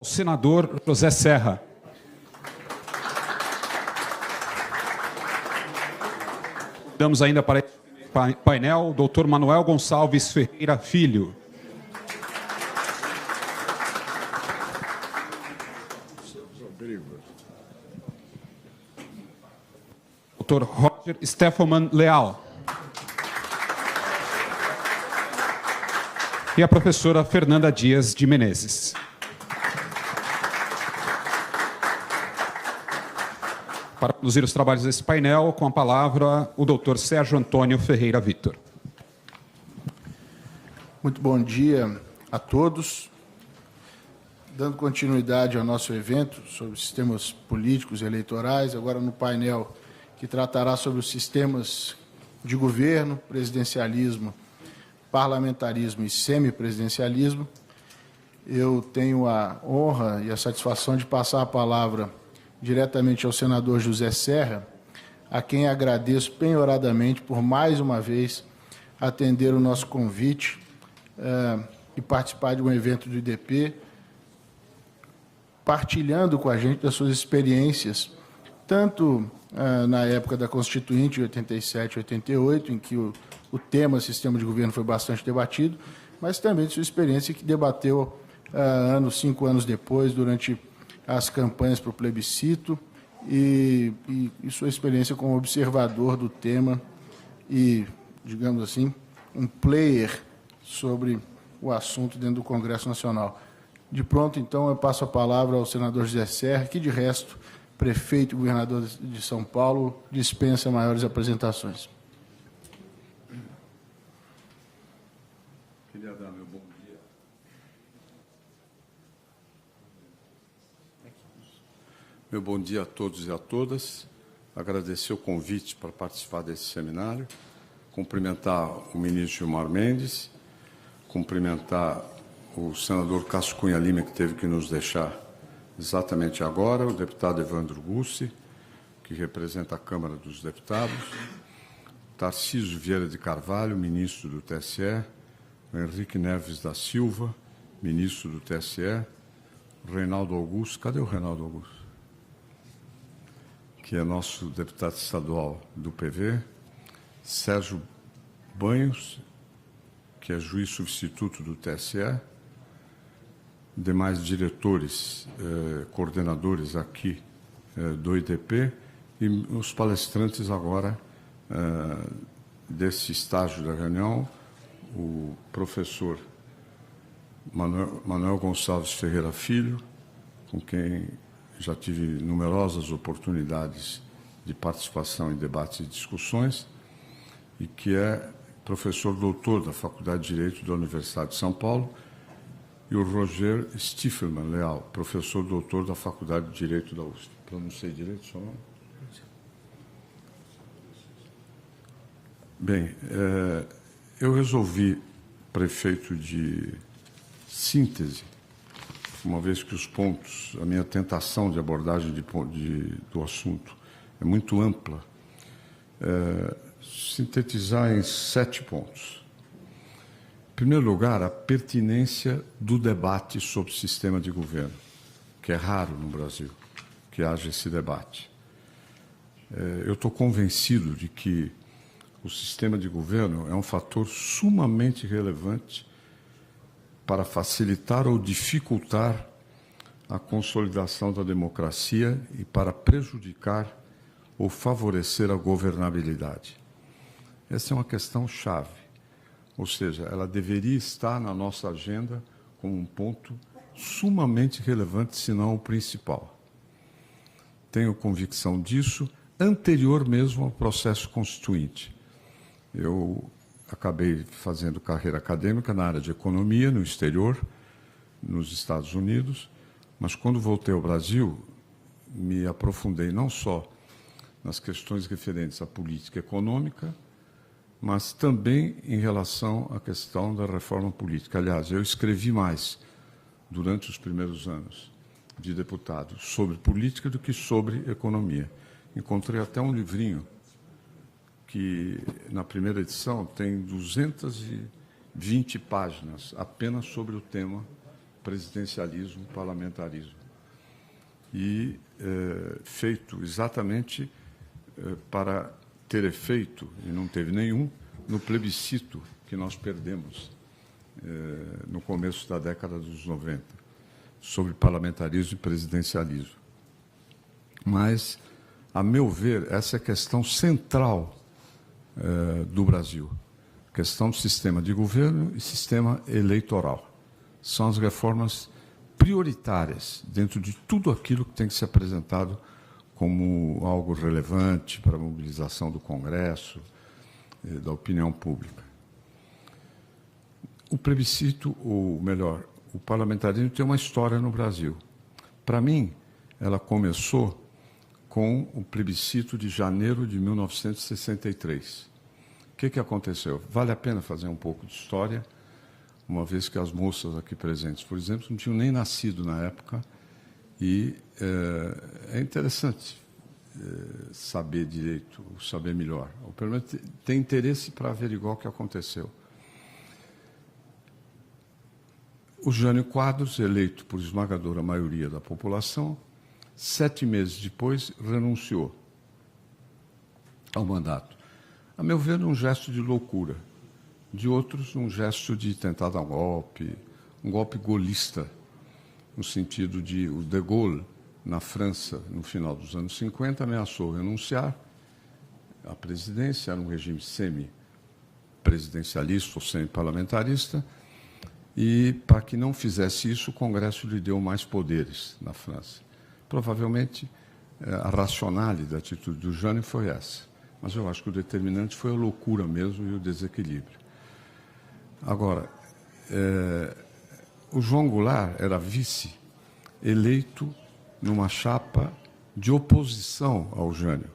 O senador José Serra. Damos ainda para o painel o doutor Manuel Gonçalves Ferreira Filho. Doutor Roger Steffelman Leal. E a professora Fernanda Dias de Menezes. Para conduzir os trabalhos desse painel, com a palavra, o doutor Sérgio Antônio Ferreira Vitor. Muito bom dia a todos. Dando continuidade ao nosso evento sobre sistemas políticos e eleitorais, agora no painel que tratará sobre os sistemas de governo, presidencialismo, parlamentarismo e semipresidencialismo, eu tenho a honra e a satisfação de passar a palavra diretamente ao senador José Serra, a quem agradeço penhoradamente por mais uma vez atender o nosso convite e participar de um evento do IDP, partilhando com a gente das suas experiências, tanto na época da Constituinte, 87 e 88, em que o tema sistema de governo foi bastante debatido, mas também de sua experiência que debateu 5 anos depois, durante as campanhas para o plebiscito e sua experiência como observador do tema e, digamos assim, um player sobre o assunto dentro do Congresso Nacional. De pronto, então, eu passo a palavra ao senador José Serra, que, de resto, prefeito e governador de São Paulo, dispensa maiores apresentações. Queria dar meu bom dia. Meu bom dia a todos e a todas. Agradecer o convite para participar desse seminário. Cumprimentar o ministro Gilmar Mendes. Cumprimentar o senador Cássio Cunha Lima, que teve que nos deixar exatamente agora, o deputado Evandro Gussi, que representa a Câmara dos Deputados, Tarcísio Vieira de Carvalho, ministro do TSE, o Henrique Neves da Silva, ministro do TSE, Reinaldo Augusto, cadê o Reinaldo Augusto? Que é nosso deputado estadual do PV, Sérgio Banhos, que é juiz substituto do TSE, demais diretores, coordenadores aqui do IDP e os palestrantes agora desse estágio da reunião, o professor Manuel Gonçalves Ferreira Filho, com quem já tive numerosas oportunidades de participação em debates e discussões, e que é professor doutor da Faculdade de Direito da Universidade de São Paulo, e o Roger Steffelman Leal, professor doutor da Faculdade de Direito da USP. Pronunciei direito o seu nome? Bem, eu resolvi, prefeito, de síntese, uma vez que os pontos, a minha tentação de abordagem do assunto é muito ampla, sintetizar em 7 pontos. Em primeiro lugar, a pertinência do debate sobre o sistema de governo, que é raro no Brasil que haja esse debate. Eu estou convencido de que o sistema de governo é um fator sumamente relevante para facilitar ou dificultar a consolidação da democracia e para prejudicar ou favorecer a governabilidade. Essa é uma questão chave, ou seja, ela deveria estar na nossa agenda como um ponto sumamente relevante, se não o principal. Tenho convicção disso anterior mesmo ao processo constituinte. Eu acabei fazendo carreira acadêmica na área de economia, no exterior, nos Estados Unidos, mas quando voltei ao Brasil, me aprofundei não só nas questões referentes à política econômica, mas também em relação à questão da reforma política. Aliás, eu escrevi mais durante os primeiros anos de deputado sobre política do que sobre economia. Encontrei até um livrinho que, na primeira edição, tem 220 páginas apenas sobre o tema presidencialismo, parlamentarismo. E feito exatamente para ter efeito, e não teve nenhum, no plebiscito que nós perdemos no começo da década dos 90, sobre parlamentarismo e presidencialismo. Mas, a meu ver, essa é a questão central do Brasil. Questão do sistema de governo e sistema eleitoral. São as reformas prioritárias dentro de tudo aquilo que tem que ser apresentado como algo relevante para a mobilização do Congresso, da opinião pública. O plebiscito, ou melhor, o parlamentarismo tem uma história no Brasil. Para mim, ela começou com o plebiscito de janeiro de 1963. O que aconteceu? Vale a pena fazer um pouco de história, uma vez que as moças aqui presentes, por exemplo, não tinham nem nascido na época, e é interessante saber direito, saber melhor, ou pelo menos ter interesse para averiguar o que aconteceu. O Jânio Quadros, eleito por esmagadora maioria da população, 7 meses depois renunciou ao mandato. A meu ver, um gesto de loucura. De outros, um gesto de tentar dar um golpe golista, no sentido de o de Gaulle, na França, no final dos anos 50, ameaçou renunciar à presidência, era um regime semi-presidencialista ou semi-parlamentarista, e, para que não fizesse isso, o Congresso lhe deu mais poderes na França. Provavelmente, a racionale da atitude do Jânio foi essa. Mas eu acho que o determinante foi a loucura mesmo e o desequilíbrio. Agora, o João Goulart era vice, eleito numa chapa de oposição ao Jânio.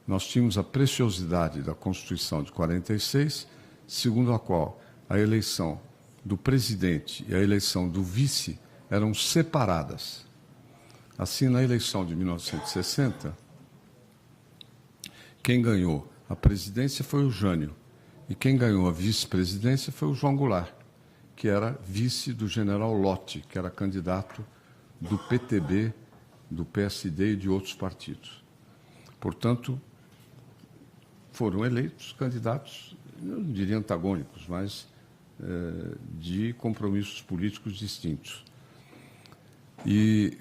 Nós tínhamos a preciosidade da Constituição de 46, segundo a qual a eleição do presidente e a eleição do vice eram separadas. Assim, na eleição de 1960, quem ganhou a presidência foi o Jânio, e quem ganhou a vice-presidência foi o João Goulart, que era vice do general Lott, que era candidato do PTB, do PSD e de outros partidos. Portanto, foram eleitos candidatos, eu não diria antagônicos, mas de compromissos políticos distintos. E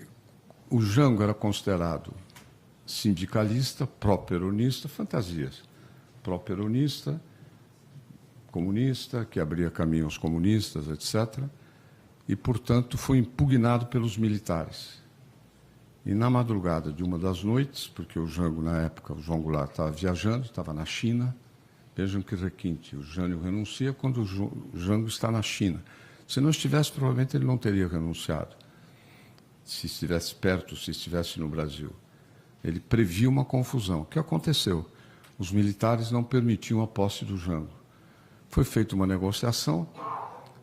o Jango era considerado sindicalista, pró-peronista, fantasias. Pró-peronista, comunista, que abria caminho aos comunistas, etc. E, portanto, foi impugnado pelos militares. E, na madrugada de uma das noites, porque o Jango, na época, o João Goulart estava viajando, estava na China. Vejam que requinte, o Jânio renuncia quando o Jango está na China. Se não estivesse, provavelmente ele não teria renunciado, se estivesse perto, se estivesse no Brasil. Ele previa uma confusão. O que aconteceu? Os militares não permitiam a posse do Jango. Foi feita uma negociação,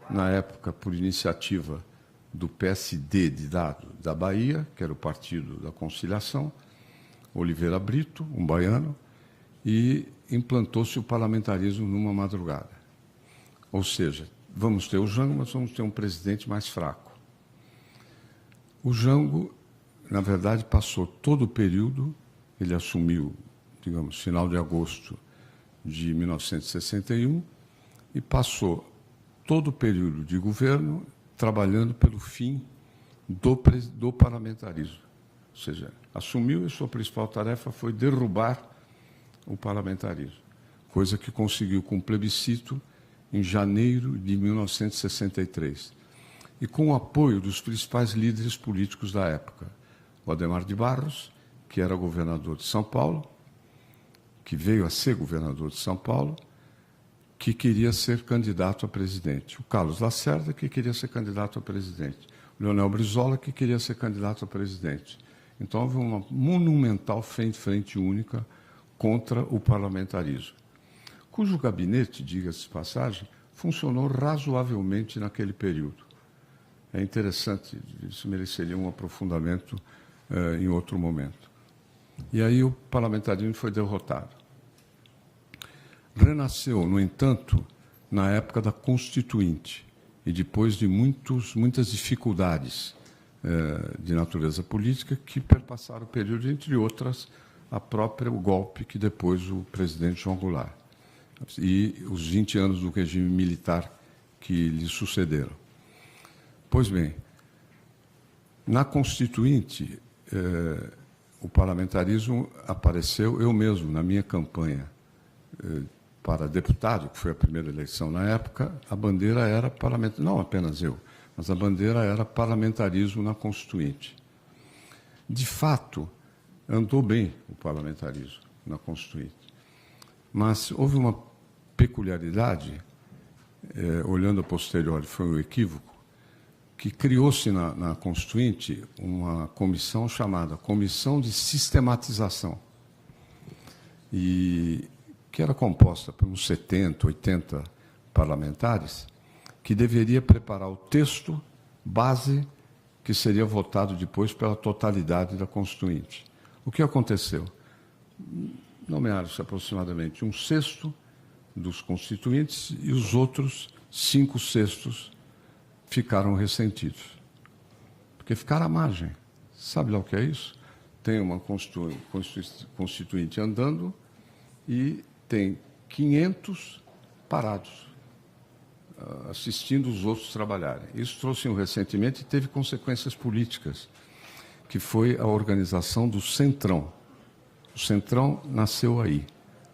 na época, por iniciativa do PSD da Bahia, que era o Partido da Conciliação, Oliveira Brito, um baiano, e implantou-se o parlamentarismo numa madrugada. Ou seja, vamos ter o Jango, mas vamos ter um presidente mais fraco. O Jango, na verdade, passou todo o período, ele assumiu, digamos, final de agosto de 1961, e passou todo o período de governo trabalhando pelo fim do parlamentarismo. Ou seja, assumiu e sua principal tarefa foi derrubar o parlamentarismo, coisa que conseguiu com o plebiscito em janeiro de 1963, e com o apoio dos principais líderes políticos da época, o Adhemar de Barros, que era governador de São Paulo, que veio a ser governador de São Paulo, que queria ser candidato a presidente, o Carlos Lacerda, que queria ser candidato a presidente, o Leonel Brizola, que queria ser candidato a presidente. Então, houve uma monumental frente única contra o parlamentarismo, cujo gabinete, diga-se de passagem, funcionou razoavelmente naquele período. É interessante, isso mereceria um aprofundamento em outro momento. E aí o parlamentarismo foi derrotado. Renasceu, no entanto, na época da Constituinte, e depois de muitas dificuldades de natureza política que perpassaram o período, entre outras, o golpe que depois o presidente João Goulart e os 20 anos do regime militar que lhe sucederam. Pois bem, na Constituinte, o parlamentarismo apareceu, eu mesmo, na minha campanha para deputado, que foi a primeira eleição na época, a bandeira era parlamentarismo, não apenas eu, mas a bandeira era parlamentarismo na Constituinte. De fato, andou bem o parlamentarismo na Constituinte, mas houve uma peculiaridade, olhando a posteriori, foi um equívoco, que criou-se na Constituinte uma comissão chamada Comissão de Sistematização, e que era composta por uns 70, 80 parlamentares, que deveria preparar o texto base que seria votado depois pela totalidade da Constituinte. O que aconteceu? Nomearam-se aproximadamente 1/6 dos constituintes e os outros 5/6 ficaram ressentidos. Porque ficaram à margem. Sabe lá o que é isso? Tem uma constituinte andando e tem 500 parados, assistindo os outros trabalharem. Isso trouxe um ressentimento e teve consequências políticas, que foi a organização do Centrão. O Centrão nasceu aí,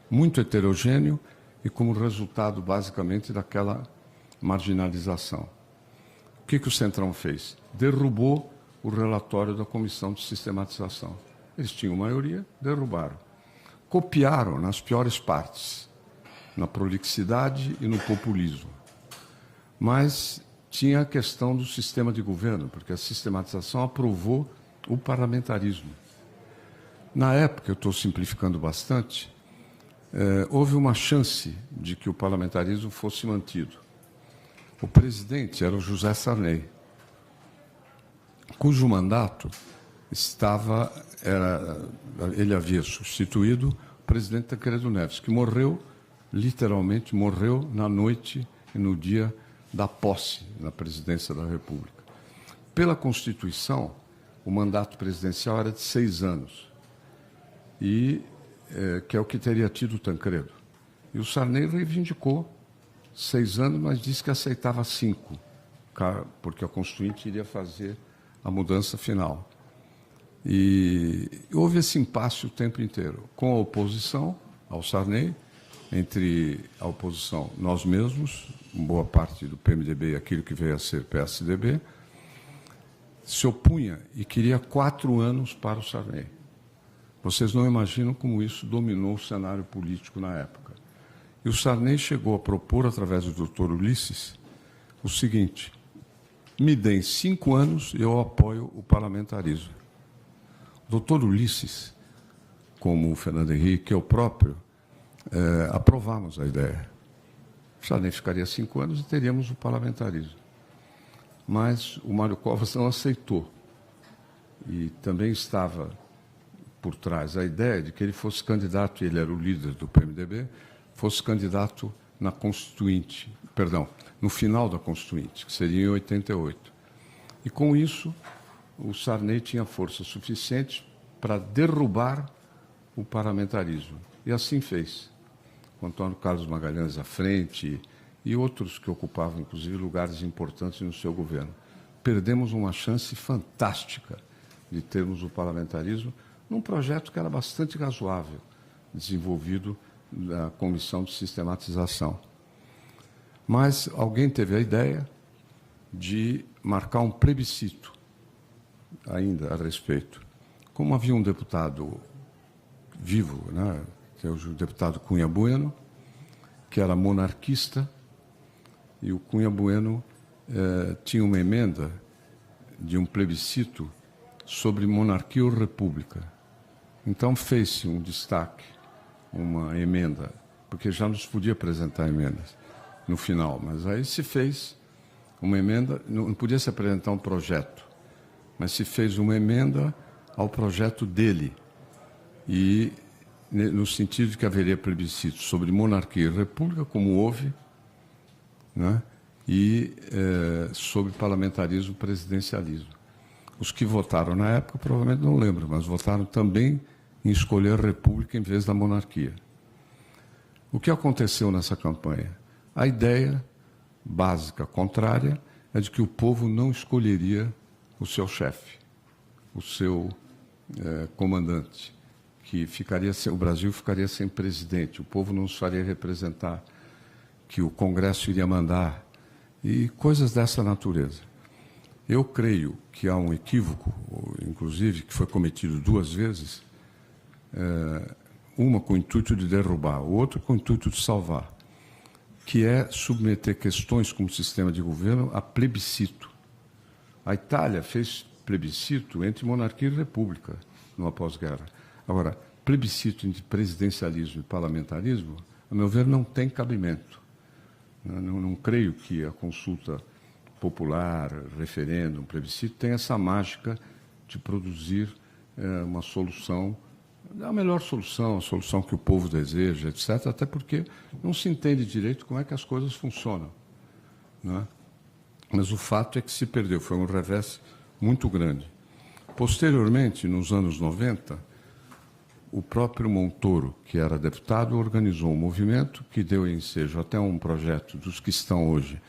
muito heterogêneo e como resultado, basicamente, daquela marginalização. O que o Centrão fez? Derrubou o relatório da Comissão de Sistematização. Eles tinham maioria, derrubaram. Copiaram nas piores partes, na prolixidade e no populismo. Mas tinha a questão do sistema de governo, porque a sistematização aprovou o parlamentarismo. Na época, eu estou simplificando bastante, houve uma chance de que o parlamentarismo fosse mantido. O presidente era o José Sarney, cujo mandato ele havia substituído o presidente Tancredo Neves, que morreu, literalmente morreu na noite e no dia da posse na presidência da República. Pela Constituição, o mandato presidencial era de 6 anos, e que é o que teria tido o Tancredo. E o Sarney reivindicou 6 anos, mas disse que aceitava 5, porque a Constituinte iria fazer a mudança final. E houve esse impasse o tempo inteiro, com a oposição ao Sarney, entre a oposição, nós mesmos, boa parte do PMDB e aquilo que veio a ser PSDB, se opunha e queria 4 anos para o Sarney. Vocês não imaginam como isso dominou o cenário político na época. E o Sarney chegou a propor, através do Dr. Ulisses, o seguinte: me deem 5 anos e eu apoio o parlamentarismo. O Dr. Ulisses, como o Fernando Henrique, eu próprio, aprovamos a ideia. O Sarney ficaria 5 anos e teríamos o parlamentarismo. Mas o Mário Covas não aceitou. E também estava por trás a ideia de que ele fosse candidato, ele era o líder do PMDB, fosse candidato na Constituinte, no final da Constituinte, que seria em 88. E com isso, o Sarney tinha força suficiente para derrubar o parlamentarismo. E assim fez. Com Antônio Carlos Magalhães à frente e outros que ocupavam, inclusive, lugares importantes no seu governo. Perdemos uma chance fantástica de termos o parlamentarismo num projeto que era bastante razoável, desenvolvido na Comissão de Sistematização. Mas alguém teve a ideia de marcar um plebiscito ainda a respeito. Como havia um deputado vivo, que é o deputado Cunha Bueno, que era monarquista, e o Cunha Bueno tinha uma emenda de um plebiscito sobre monarquia ou república. Então fez-se um destaque, uma emenda, porque já não se podia apresentar emendas no final, mas aí se fez uma emenda, não podia se apresentar um projeto, mas se fez uma emenda ao projeto dele, e no sentido de que haveria plebiscito sobre monarquia e república, como houve, e sobre parlamentarismo e presidencialismo. Os que votaram na época provavelmente não lembram, mas votaram também em escolher a república em vez da monarquia. O que aconteceu nessa campanha? A ideia básica contrária é de que o povo não escolheria o seu chefe, o seu comandante, que o Brasil ficaria sem presidente, o povo não nos faria representar, que o Congresso iria mandar, e coisas dessa natureza. Eu creio que há um equívoco, inclusive, que foi cometido 2 vezes, uma com o intuito de derrubar, outra com o intuito de salvar, que é submeter questões como sistema de governo a plebiscito. A Itália fez plebiscito entre monarquia e república no pós-guerra. Agora, plebiscito entre presidencialismo e parlamentarismo, a meu ver, não tem cabimento. Não creio que a consulta popular, referêndum, plebiscito, tenha essa mágica de produzir uma solução, a melhor solução, a solução que o povo deseja, etc., até porque não se entende direito como é que as coisas funcionam, não é? Mas o fato é que se perdeu, foi um revés muito grande. Posteriormente, nos anos 90, o próprio Montoro, que era deputado, organizou um movimento que deu ensejo até um projeto dos que estão hoje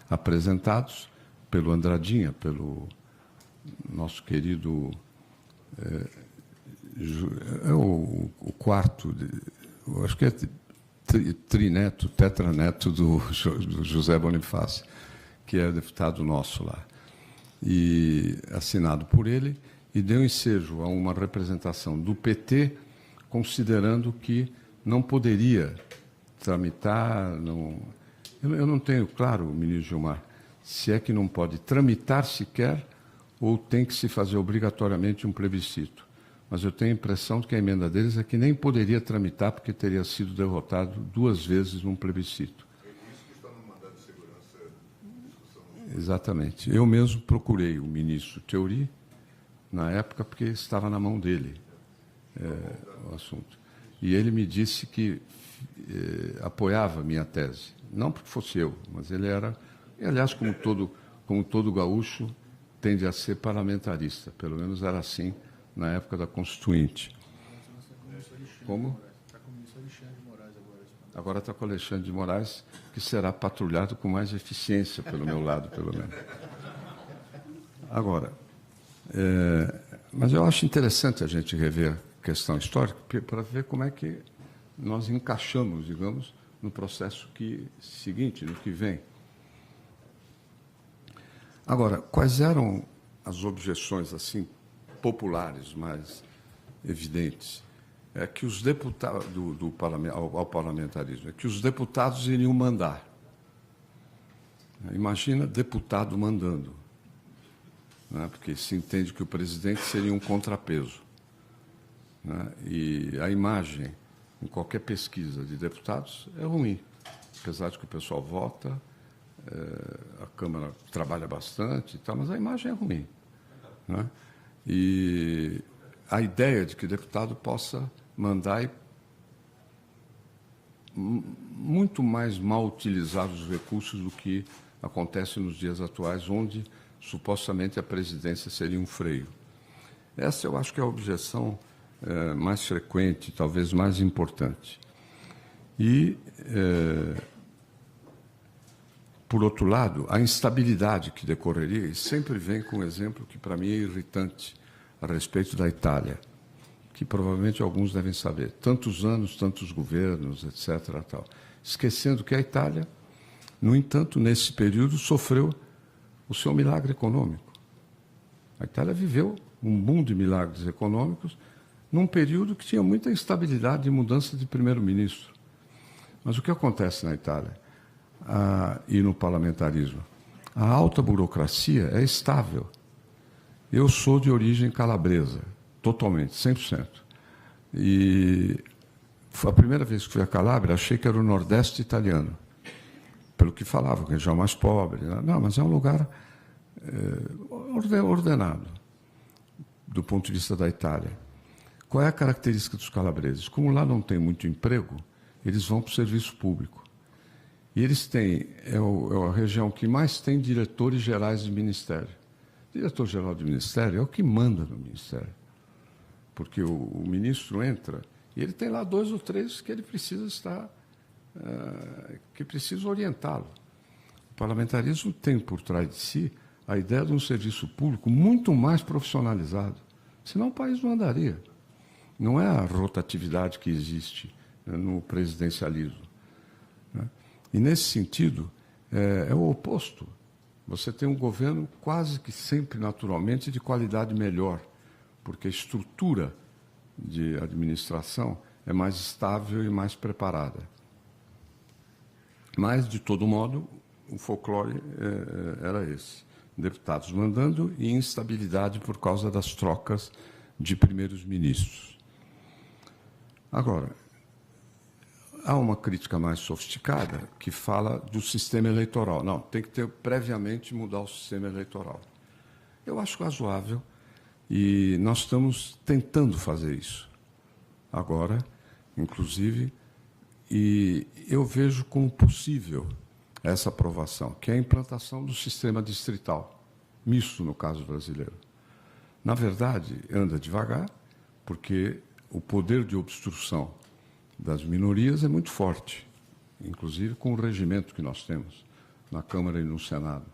apresentados pelo Andradinha, pelo nosso querido o quarto, acho que é trineto, tetraneto do José Bonifácio, que é deputado nosso lá, e assinado por ele, e deu ensejo a uma representação do PT, considerando que não poderia tramitar, eu não tenho claro, ministro Gilmar, se é que não pode tramitar sequer ou tem que se fazer obrigatoriamente um plebiscito. Mas eu tenho a impressão de que a emenda deles é que nem poderia tramitar porque teria sido derrotado 2 vezes num plebiscito. É isso que está no mandado de segurança, discussão. Exatamente. Eu mesmo procurei o ministro Theory na época porque estava na mão dele o assunto. E ele me disse que apoiava a minha tese. Não porque fosse eu, mas ele era, e, aliás, como todo gaúcho, tende a ser parlamentarista. Pelo menos era assim na época da Constituinte. Como? Está com o ministro Alexandre de Moraes agora. Agora está com o Alexandre de Moraes, que será patrulhado com mais eficiência, pelo meu lado, pelo menos. Agora, mas eu acho interessante a gente rever a questão histórica para ver como é que nós encaixamos, digamos, no processo seguinte, no que vem. Agora, quais eram as objeções assim populares mais evidentes? É que os deputados ao parlamentarismo, é que os deputados iriam mandar. Imagina deputado mandando, né? Porque se entende que o presidente seria um contrapeso, né? E a imagem em qualquer pesquisa de deputados é ruim, apesar de que o pessoal vota, a Câmara trabalha bastante e tal, mas a imagem é ruim, né? E a ideia de que o deputado possa mandar muito mais mal utilizar os recursos do que acontece nos dias atuais, onde supostamente a presidência seria um freio. Essa eu acho que é a objeção mais frequente, talvez mais importante. E, por outro lado, a instabilidade que decorreria, e sempre vem com um exemplo que para mim é irritante a respeito da Itália, que provavelmente alguns devem saber. Tantos anos, tantos governos, etc. Tal. Esquecendo que a Itália, no entanto, nesse período, sofreu o seu milagre econômico. A Itália viveu um boom de milagres econômicos num período que tinha muita instabilidade e mudança de primeiro-ministro. Mas o que acontece na Itália e no parlamentarismo? A alta burocracia é estável. Eu sou de origem calabresa, totalmente, 100%. E a primeira vez que fui a Calábria, achei que era o Nordeste italiano, pelo que falavam, que é já mais pobre. Não, mas é um lugar ordenado, do ponto de vista da Itália. Qual é a característica dos calabreses? Como lá não tem muito emprego, eles vão para o serviço público. E eles têm, é a região que mais tem diretores gerais de ministério. Diretor-geral de ministério é o que manda no ministério. Porque o ministro entra e ele tem lá 2 ou 3 que ele precisa estar, que precisa orientá-lo. O parlamentarismo tem por trás de si a ideia de um serviço público muito mais profissionalizado. Senão o país não andaria. Não é a rotatividade que existe no presidencialismo. Né? E, nesse sentido, é o oposto. Você tem um governo quase que sempre, naturalmente, de qualidade melhor, porque a estrutura de administração é mais estável e mais preparada. Mas, de todo modo, o folclore era esse. Deputados mandando e instabilidade por causa das trocas de primeiros ministros. Agora, há uma crítica mais sofisticada que fala do sistema eleitoral. Não, tem que ter previamente mudar o sistema eleitoral. Eu acho razoável e nós estamos tentando fazer isso. Agora, inclusive, e eu vejo como possível essa aprovação, que é a implantação do sistema distrital, misto no caso brasileiro. Na verdade, anda devagar, porque o poder de obstrução das minorias é muito forte, inclusive com o regimento que nós temos na Câmara e no Senado,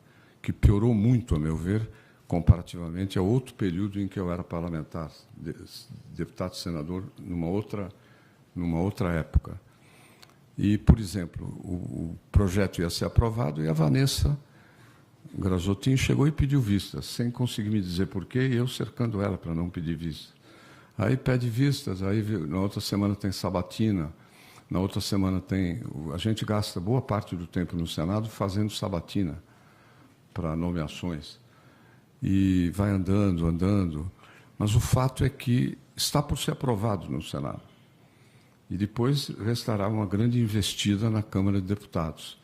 que piorou muito, a meu ver, comparativamente a outro período em que eu era parlamentar, deputado e senador, numa outra época. E, por exemplo, o projeto ia ser aprovado e a Vanessa Grazottin chegou e pediu vistas, sem conseguir me dizer porquê, e eu cercando ela para não pedir vistas. Aí pede vistas, aí na outra semana tem sabatina, na outra semana tem... A gente gasta boa parte do tempo no Senado fazendo sabatina para nomeações. E vai andando, mas o fato é que está por ser aprovado no Senado. E depois restará uma grande investida na Câmara de Deputados.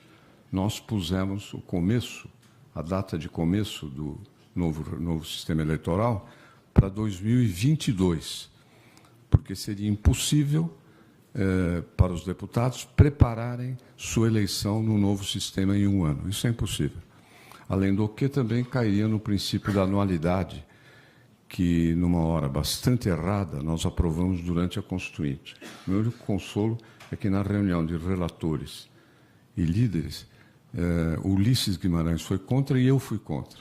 Nós pusemos o começo, a data de começo do novo sistema eleitoral para 2022, porque seria impossível para os deputados prepararem sua eleição no novo sistema em 1 ano. Isso é impossível. Além do que, também cairia no princípio da anualidade, que, numa hora bastante errada, nós aprovamos durante a Constituinte. O meu único consolo é que, na reunião de relatores e líderes, Ulisses Guimarães foi contra e eu fui contra.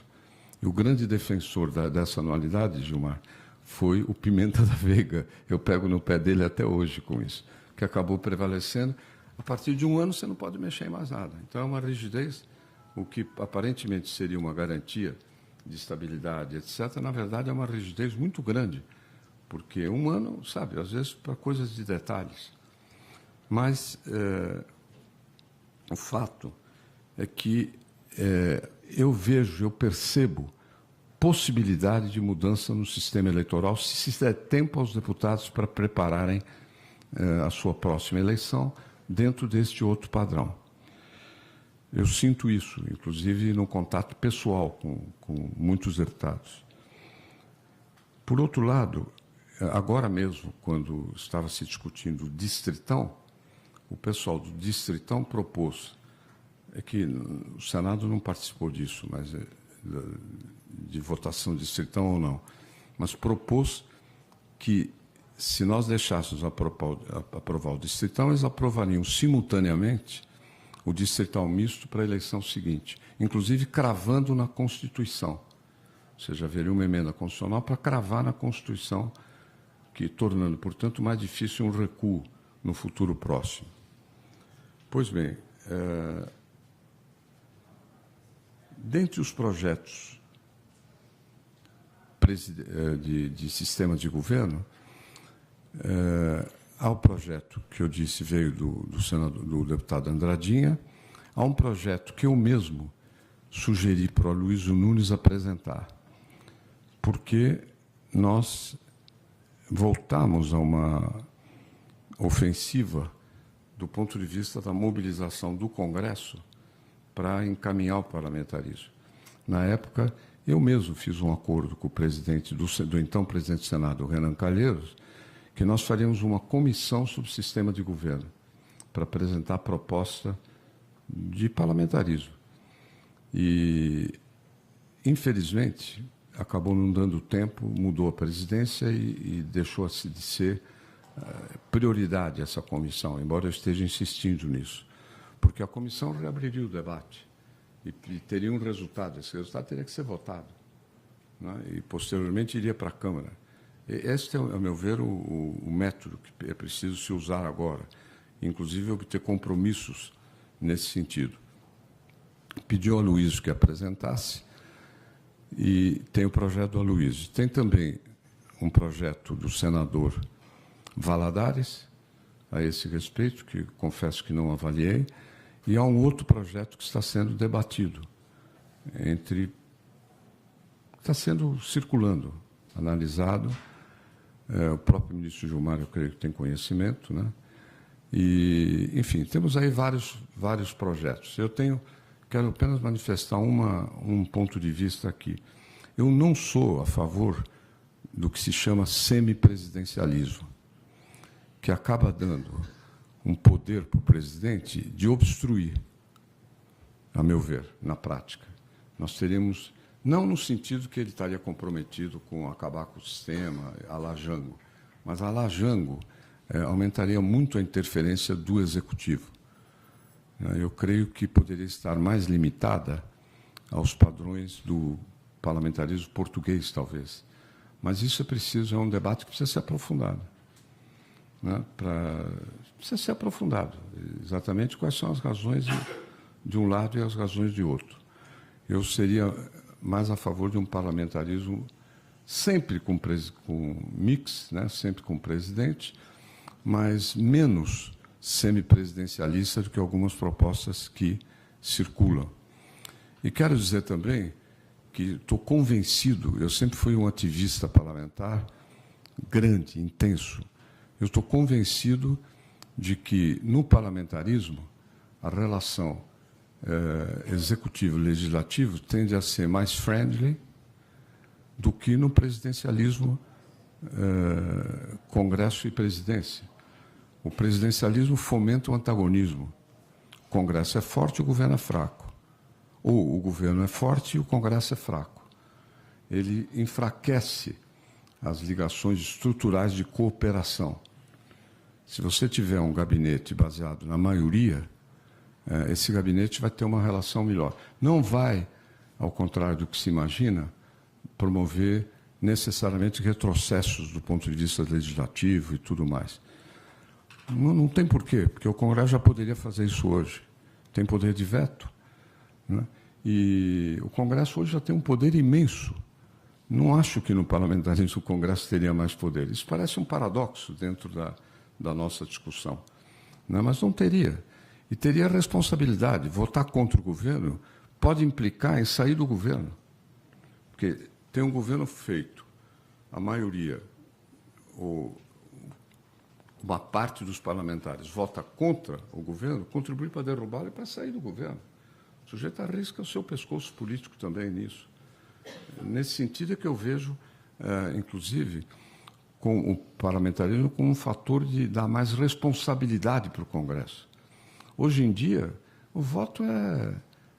E o grande defensor dessa anualidade, Gilmar, foi o Pimenta da Veiga. Eu pego no pé dele até hoje com isso, que acabou prevalecendo. A partir de 1 ano, você não pode mexer em mais nada. Então, é uma rigidez, o que aparentemente seria uma garantia de estabilidade, etc., na verdade, é uma rigidez muito grande, porque 1 ano, sabe, às vezes, para coisas de detalhes. Mas o fato é que eu percebo possibilidade de mudança no sistema eleitoral se der tempo aos deputados para prepararem a sua próxima eleição dentro deste outro padrão. Eu sinto isso, inclusive, no contato pessoal com muitos deputados. Por outro lado, agora mesmo, quando estava se discutindo o distritão, o pessoal do distritão propôs, que o Senado não participou disso, mas de votação distritão ou não, mas propôs que, se nós deixássemos aprovar o distritão, eles aprovariam simultaneamente o distrital misto para a eleição seguinte, inclusive cravando na Constituição. Ou seja, haveria uma emenda constitucional para cravar na Constituição, que tornando, portanto, mais difícil um recuo no futuro próximo. Pois bem, dentre os projetos de sistema de governo, há o projeto que eu disse veio do deputado Andradinha, há um projeto que eu mesmo sugeri para o Aloysio Nunes apresentar, porque nós voltamos a uma ofensiva do ponto de vista da mobilização do Congresso para encaminhar o parlamentarismo. Na época, eu mesmo fiz um acordo com o presidente do então presidente do Senado, Renan Calheiros, que nós faríamos uma comissão sobre o sistema de governo para apresentar a proposta de parlamentarismo. E, infelizmente, acabou não dando tempo, mudou a presidência e deixou de ser prioridade essa comissão, embora eu esteja insistindo nisso, porque a comissão reabriria o debate e teria um resultado. Esse resultado teria que ser votado, né? E, posteriormente, iria para a Câmara. Este é, a meu ver, o método que é preciso se usar agora, inclusive obter compromissos nesse sentido. Pediu ao Aloysio que apresentasse, e tem o projeto do Aloysio. Tem também um projeto do senador Valadares, a esse respeito, que confesso que não avaliei, e há um outro projeto que está sendo debatido, está sendo circulando, analisado. O próprio ministro Gilmar, eu creio que tem conhecimento, né? E, enfim, temos aí vários projetos. Quero apenas manifestar um ponto de vista aqui. Eu não sou a favor do que se chama semipresidencialismo, que acaba dando um poder para o presidente de obstruir, a meu ver, na prática. Nós teríamos, não no sentido que ele estaria comprometido com acabar com o sistema, à la Jango, mas à la Jango aumentaria muito a interferência do executivo. Eu creio que poderia estar mais limitada aos padrões do parlamentarismo português, talvez. Mas isso é um debate que precisa ser aprofundado. Né? Precisa ser aprofundado, exatamente quais são as razões de um lado e as razões de outro. Eu seria mais a favor de um parlamentarismo sempre com mix, né? Sempre com presidente, mas menos semipresidencialista do que algumas propostas que circulam. E quero dizer também que estou convencido, eu sempre fui um ativista parlamentar grande, intenso. Eu estou convencido de que, no parlamentarismo, a relação executivo-legislativo tende a ser mais friendly do que no presidencialismo, Congresso e presidência. O presidencialismo fomenta o antagonismo. O Congresso é forte, o governo é fraco. Ou o governo é forte e o Congresso é fraco. Ele enfraquece as ligações estruturais de cooperação. Se você tiver um gabinete baseado na maioria, esse gabinete vai ter uma relação melhor. Não vai, ao contrário do que se imagina, promover necessariamente retrocessos do ponto de vista legislativo e tudo mais. Não tem porquê, porque o Congresso já poderia fazer isso hoje. Tem poder de veto, né? E o Congresso hoje já tem um poder imenso. Não acho que no parlamentarismo o Congresso teria mais poder. Isso parece um paradoxo dentro da nossa discussão, né? Mas não teria. E teria responsabilidade. Votar contra o governo pode implicar em sair do governo. Porque tem um governo feito, a maioria, ou uma parte dos parlamentares vota contra o governo, contribui para derrubá-lo e para sair do governo. O sujeito arrisca o seu pescoço político também nisso. Nesse sentido é que eu vejo, inclusive, com o parlamentarismo como um fator de dar mais responsabilidade para o Congresso. Hoje em dia, o voto é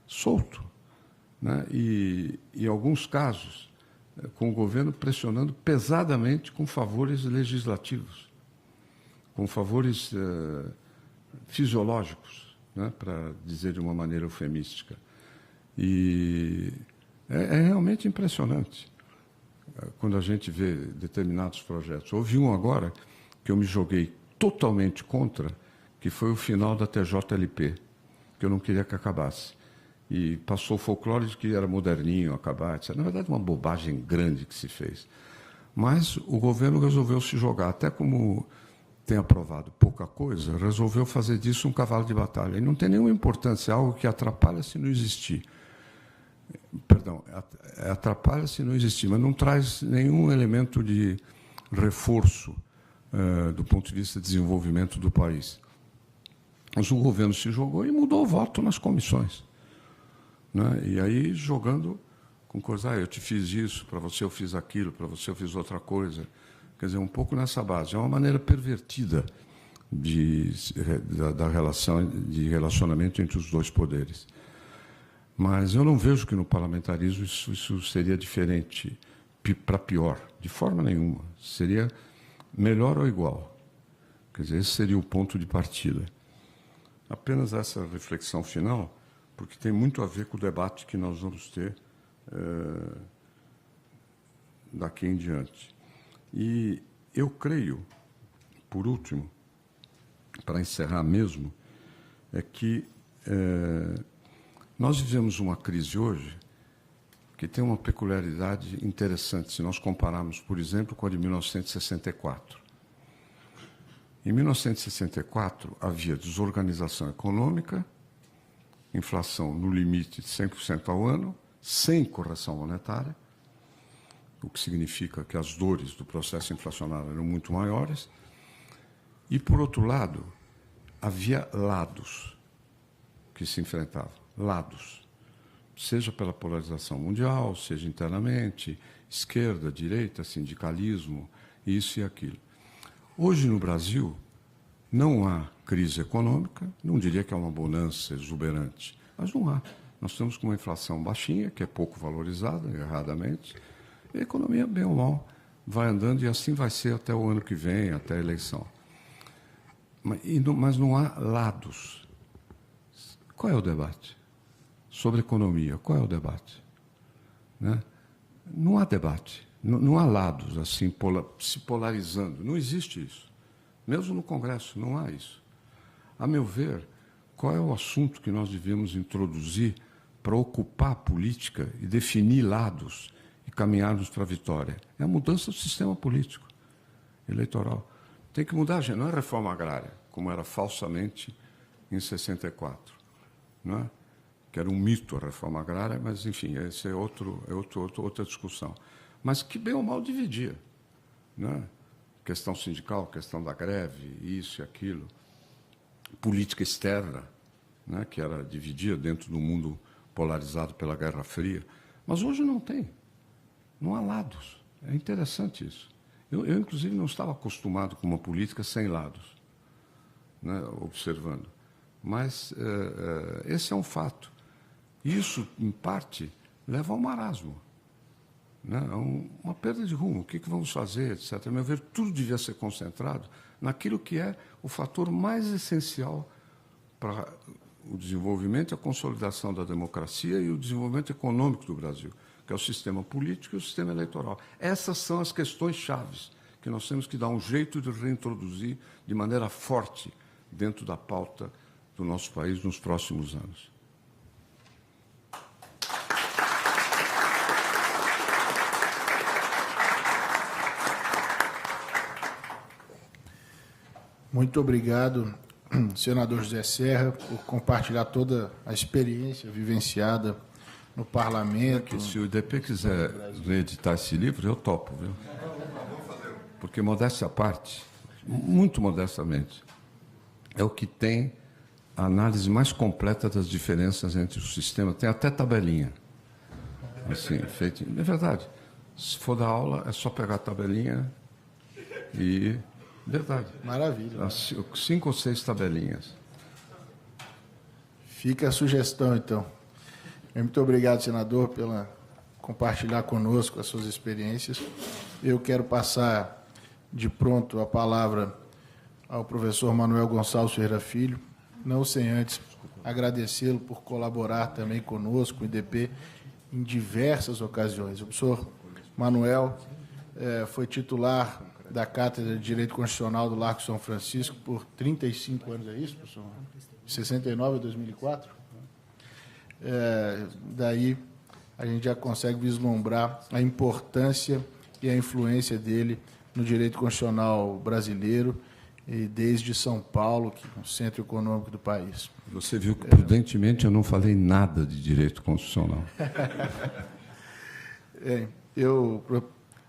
solto, né? E, em alguns casos, com o governo pressionando pesadamente com favores legislativos, com favores fisiológicos, né? Para dizer de uma maneira eufemística. E é realmente impressionante quando a gente vê determinados projetos. Houve um agora que eu me joguei totalmente contra, que foi o final da TJLP, que eu não queria que acabasse. E passou o folclore de que era moderninho acabar, etc. Na verdade, uma bobagem grande que se fez. Mas o governo resolveu se jogar, até como tem aprovado pouca coisa, resolveu fazer disso um cavalo de batalha. E não tem nenhuma importância, é algo que atrapalha se não existir. Perdão, atrapalha se não existir, mas não traz nenhum elemento de reforço do ponto de vista de desenvolvimento do país. Mas o governo se jogou e mudou o voto nas comissões, né? E aí, jogando com coisa, eu te fiz isso, para você eu fiz aquilo, para você eu fiz outra coisa. Quer dizer, um pouco nessa base. É uma maneira pervertida da relação de relacionamento entre os dois poderes. Mas eu não vejo que no parlamentarismo isso seria diferente, para pior, de forma nenhuma. Seria melhor ou igual. Quer dizer, esse seria o ponto de partida. Apenas essa reflexão final, porque tem muito a ver com o debate que nós vamos ter daqui em diante. E eu creio, por último, para encerrar mesmo, é que nós vivemos uma crise hoje que tem uma peculiaridade interessante, se nós compararmos, por exemplo, com a de 1964. Em 1964, havia desorganização econômica, inflação no limite de 100% ao ano, sem correção monetária, o que significa que as dores do processo inflacionário eram muito maiores. E, por outro lado, havia lados que se enfrentavam, lados, seja pela polarização mundial, seja internamente, esquerda, direita, sindicalismo, isso e aquilo. Hoje, no Brasil, não há crise econômica, não diria que é uma bonança exuberante, mas não há. Nós estamos com uma inflação baixinha, que é pouco valorizada, erradamente, e a economia, bem ou mal, vai andando, e assim vai ser até o ano que vem, até a eleição. Mas não há lados. Qual é o debate? Sobre economia, qual é o debate? Né? Não há debate. Não há lados assim se polarizando. Não existe isso. Mesmo no Congresso, não há isso. A meu ver, qual é o assunto que nós devemos introduzir para ocupar a política e definir lados e caminharmos para a vitória? É a mudança do sistema político, eleitoral. Tem que mudar, gente. Não é reforma agrária, como era falsamente em 64. Não é? Que era um mito a reforma agrária, mas, enfim, essa é outra discussão. Mas que, bem ou mal, dividia. Não é? Questão sindical, questão da greve, isso e aquilo. Política externa, né, que era dividida dentro do mundo polarizado pela Guerra Fria. Mas hoje não tem. Não há lados. É interessante isso. Eu inclusive, não estava acostumado com uma política sem lados, né, observando. Mas esse é um fato. Isso, em parte, leva ao marasmo, né, a uma perda de rumo. O que vamos fazer, etc. A meu ver, tudo devia ser concentrado naquilo que é o fator mais essencial para o desenvolvimento e a consolidação da democracia e o desenvolvimento econômico do Brasil, que é o sistema político e o sistema eleitoral. Essas são as questões chaves que nós temos que dar um jeito de reintroduzir de maneira forte dentro da pauta do nosso país nos próximos anos. Muito obrigado, senador José Serra, por compartilhar toda a experiência vivenciada no parlamento. Se o IDP quiser reeditar esse livro, eu topo, viu? Porque, modéstia à parte, muito modestamente, é o que tem a análise mais completa das diferenças entre os sistemas. Tem até tabelinha. Assim, feito. É verdade. Se for dar aula, é só pegar a tabelinha e... Verdade. Maravilha. 5 ou 6 tabelinhas. Fica a sugestão, então. Muito obrigado, senador, pela compartilhar conosco as suas experiências. Eu quero passar de pronto a palavra ao professor Manuel Gonçalves Ferreira Filho, não sem antes agradecê-lo por colaborar também conosco, o IDP, em diversas ocasiões. O professor Manuel foi titular da Cátedra de Direito Constitucional do Largo São Francisco por 35 anos, é isso, professor? De 69 a 2004? Daí a gente já consegue vislumbrar a importância e a influência dele no direito constitucional brasileiro, e desde São Paulo, que é o centro econômico do país. Você viu que, prudentemente, eu não falei nada de direito constitucional. Eu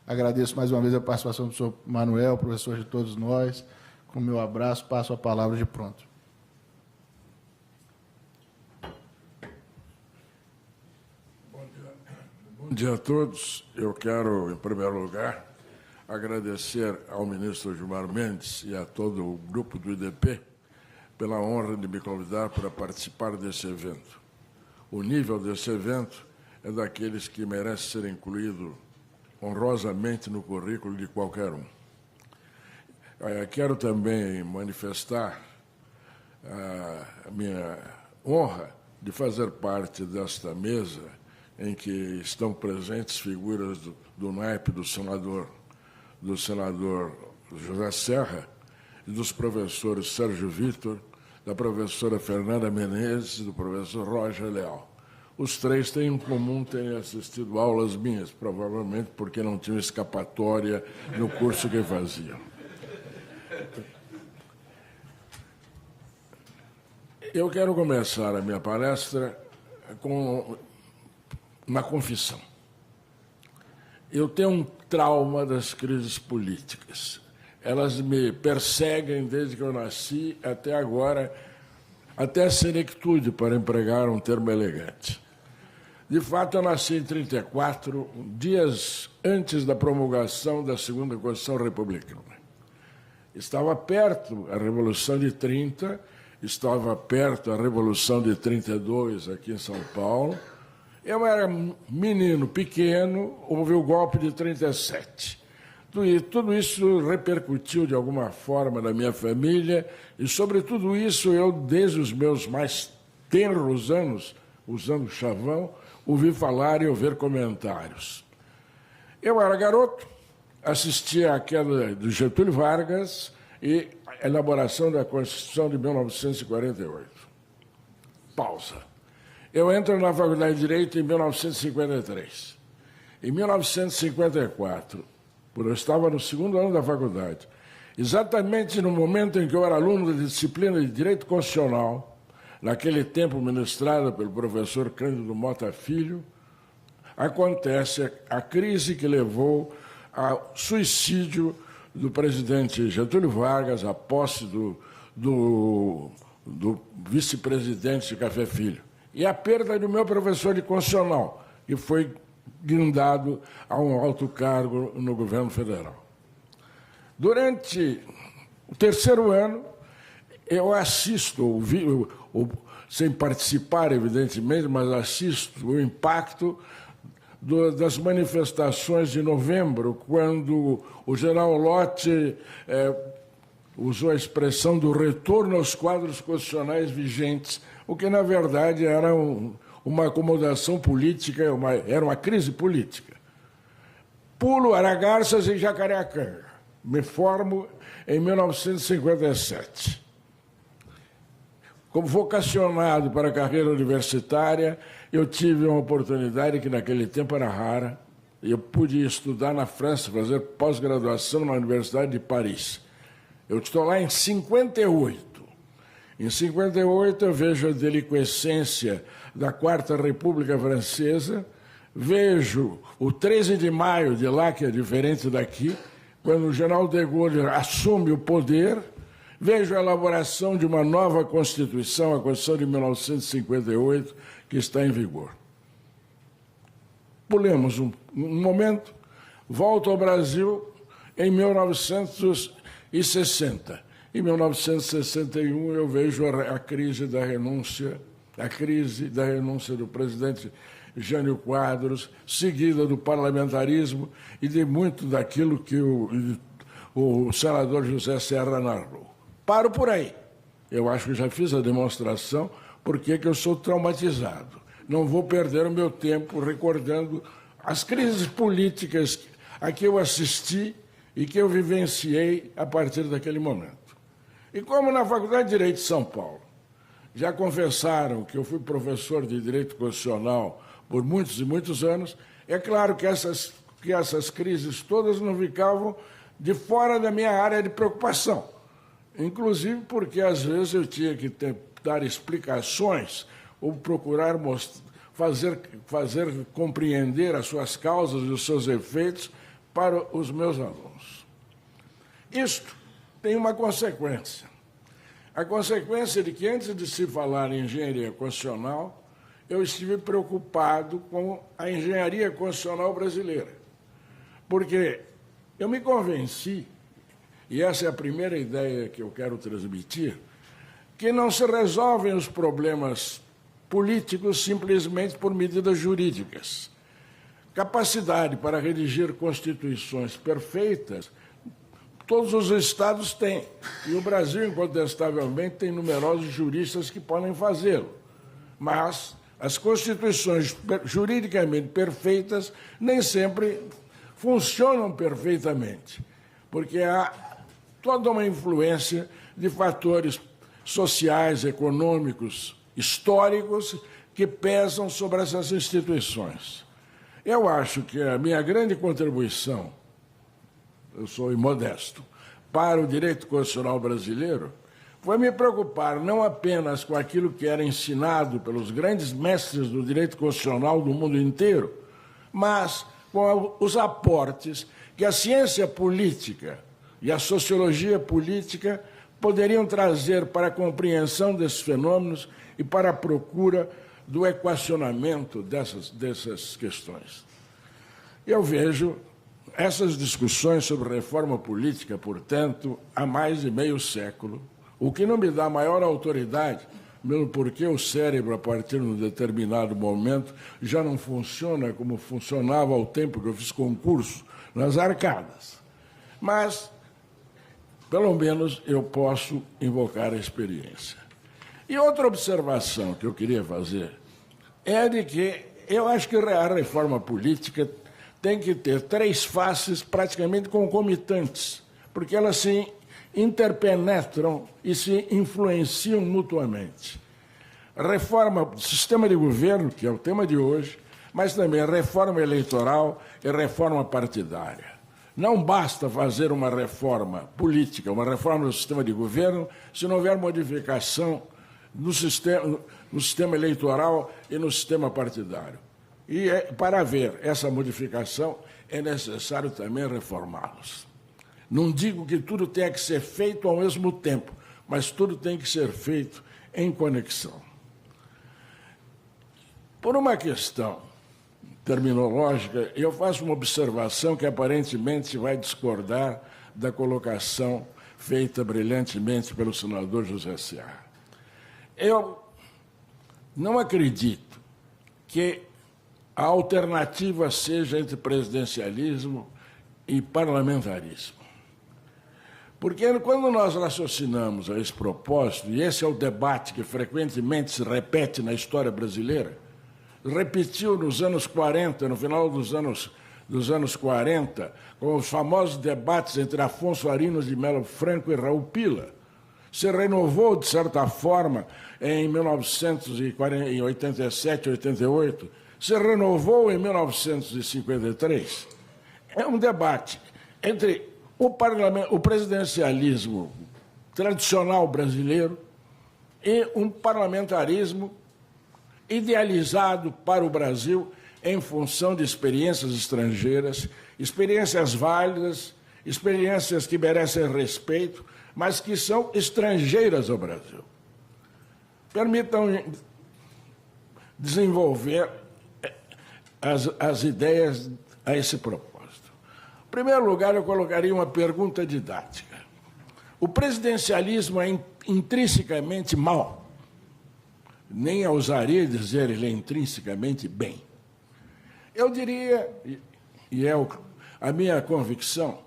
agradeço mais uma vez a participação do professor Manuel, professor de todos nós. Com o meu abraço, passo a palavra de pronto. Bom dia a todos. Eu quero, em primeiro lugar, agradecer ao ministro Gilmar Mendes e a todo o grupo do IDP pela honra de me convidar para participar desse evento. O nível desse evento é daqueles que merece ser incluído honrosamente no currículo de qualquer um. Quero também manifestar a minha honra de fazer parte desta mesa em que estão presentes figuras do naipe do senador José Serra e dos professores Sérgio Vitor, da professora Fernanda Menezes e do professor Roger Leal. Os três têm em comum terem assistido aulas minhas, provavelmente porque não tinham escapatória no curso que faziam. Eu quero começar a minha palestra com uma confissão. Eu tenho um trauma das crises políticas. Elas me perseguem desde que eu nasci até agora, até a senectude, para empregar um termo elegante. De fato, eu nasci em 1934, dias antes da promulgação da segunda Constituição Republicana. Estava perto a Revolução de 30, estava perto a Revolução de 32 aqui em São Paulo. Eu era menino pequeno, houve o golpe de 37. Tudo isso repercutiu de alguma forma na minha família, e sobre tudo isso eu, desde os meus mais tenros anos, usando chavão, ouvi falar e ouvir comentários. Eu era garoto, assistia à queda do Getúlio Vargas e à elaboração da Constituição de 1948. Pausa. Eu entro na Faculdade de Direito em 1953. Em 1954, eu estava no segundo ano da faculdade, exatamente no momento em que eu era aluno da disciplina de Direito Constitucional, naquele tempo ministrada pelo professor Cândido Mota Filho, acontece a crise que levou ao suicídio do presidente Getúlio Vargas, a posse do vice-presidente Café Filho, e a perda do meu professor de Constitucional, que foi guindado a um alto cargo no governo federal. Durante o terceiro ano, eu assisto, sem participar, evidentemente, mas assisto o impacto das manifestações de novembro, quando o general Lott usou a expressão do retorno aos quadros constitucionais vigentes, o que, na verdade, era uma acomodação política, era uma crise política. Pulo Aragarças e Jacareacanga. Me formo em 1957. Como vocacionado para a carreira universitária, eu tive uma oportunidade que naquele tempo era rara. Eu pude estudar na França, fazer pós-graduação na Universidade de Paris. Eu estou lá em 58. Em 58, eu vejo a deliquescência da Quarta República Francesa, vejo o 13 de maio de lá, que é diferente daqui, quando o general de Gaulle assume o poder, vejo a elaboração de uma nova Constituição, a Constituição de 1958, que está em vigor. Pulemos um momento, volto ao Brasil em 1960. Em 1961, eu vejo a crise da renúncia do presidente Jânio Quadros, seguida do parlamentarismo e de muito daquilo que o senador José Serra narrou. Paro por aí. Eu acho que já fiz a demonstração porque que eu sou traumatizado. Não vou perder o meu tempo recordando as crises políticas a que eu assisti e que eu vivenciei a partir daquele momento. E como na Faculdade de Direito de São Paulo já confessaram que eu fui professor de Direito Constitucional por muitos e muitos anos, é claro que essas crises todas não ficavam de fora da minha área de preocupação. Inclusive porque, às vezes, eu tinha que dar explicações ou procurar fazer compreender as suas causas e os seus efeitos para os meus alunos. Isto tem uma consequência. A consequência de que, antes de se falar em engenharia constitucional, eu estive preocupado com a engenharia constitucional brasileira. Porque eu me convenci, e essa é a primeira ideia que eu quero transmitir, que não se resolvem os problemas políticos simplesmente por medidas jurídicas. Capacidade para redigir constituições perfeitas, todos os estados têm. E o Brasil, incontestavelmente, tem numerosos juristas que podem fazê-lo. Mas as constituições juridicamente perfeitas nem sempre funcionam perfeitamente, porque há toda uma influência de fatores sociais, econômicos, históricos, que pesam sobre essas instituições. Eu acho que a minha grande contribuição, eu sou imodesto, para o direito constitucional brasileiro, foi me preocupar não apenas com aquilo que era ensinado pelos grandes mestres do direito constitucional do mundo inteiro, mas com os aportes que a ciência política e a sociologia política poderiam trazer para a compreensão desses fenômenos e para a procura do equacionamento dessas questões. Eu vejo essas discussões sobre reforma política, portanto, há mais de meio século, o que não me dá maior autoridade, mesmo porque o cérebro, a partir de um determinado momento, já não funciona como funcionava ao tempo que eu fiz concurso nas arcadas. Mas, pelo menos, eu posso invocar a experiência. E outra observação que eu queria fazer é de que eu acho que a reforma política tem que ter 3 faces praticamente concomitantes, porque elas se interpenetram e se influenciam mutuamente. Reforma do sistema de governo, que é o tema de hoje, mas também reforma eleitoral e reforma partidária. Não basta fazer uma reforma política, uma reforma do sistema de governo, se não houver modificação no sistema eleitoral e no sistema partidário. E para haver essa modificação, é necessário também reformá-los. Não digo que tudo tenha que ser feito ao mesmo tempo, mas tudo tem que ser feito em conexão. Por uma questão terminológica, eu faço uma observação que aparentemente vai discordar da colocação feita brilhantemente pelo senador José Seara. Eu não acredito que a alternativa seja entre presidencialismo e parlamentarismo. Porque quando nós raciocinamos a esse propósito, e esse é o debate que frequentemente se repete na história brasileira, repetiu nos anos 40, no final dos anos 40, com os famosos debates entre Afonso Arinos de Melo Franco e Raul Pila. Se renovou, de certa forma, em 1987, 88, se renovou em 1953. É um debate entre o presidencialismo tradicional brasileiro e um parlamentarismo idealizado para o Brasil em função de experiências estrangeiras, experiências válidas, experiências que merecem respeito, mas que são estrangeiras ao Brasil. Permitam desenvolver as ideias a esse propósito. Em primeiro lugar, eu colocaria uma pergunta didática. O presidencialismo é intrinsecamente mau? Nem ousaria dizer ele é intrinsecamente bem. Eu diria, e é a minha convicção,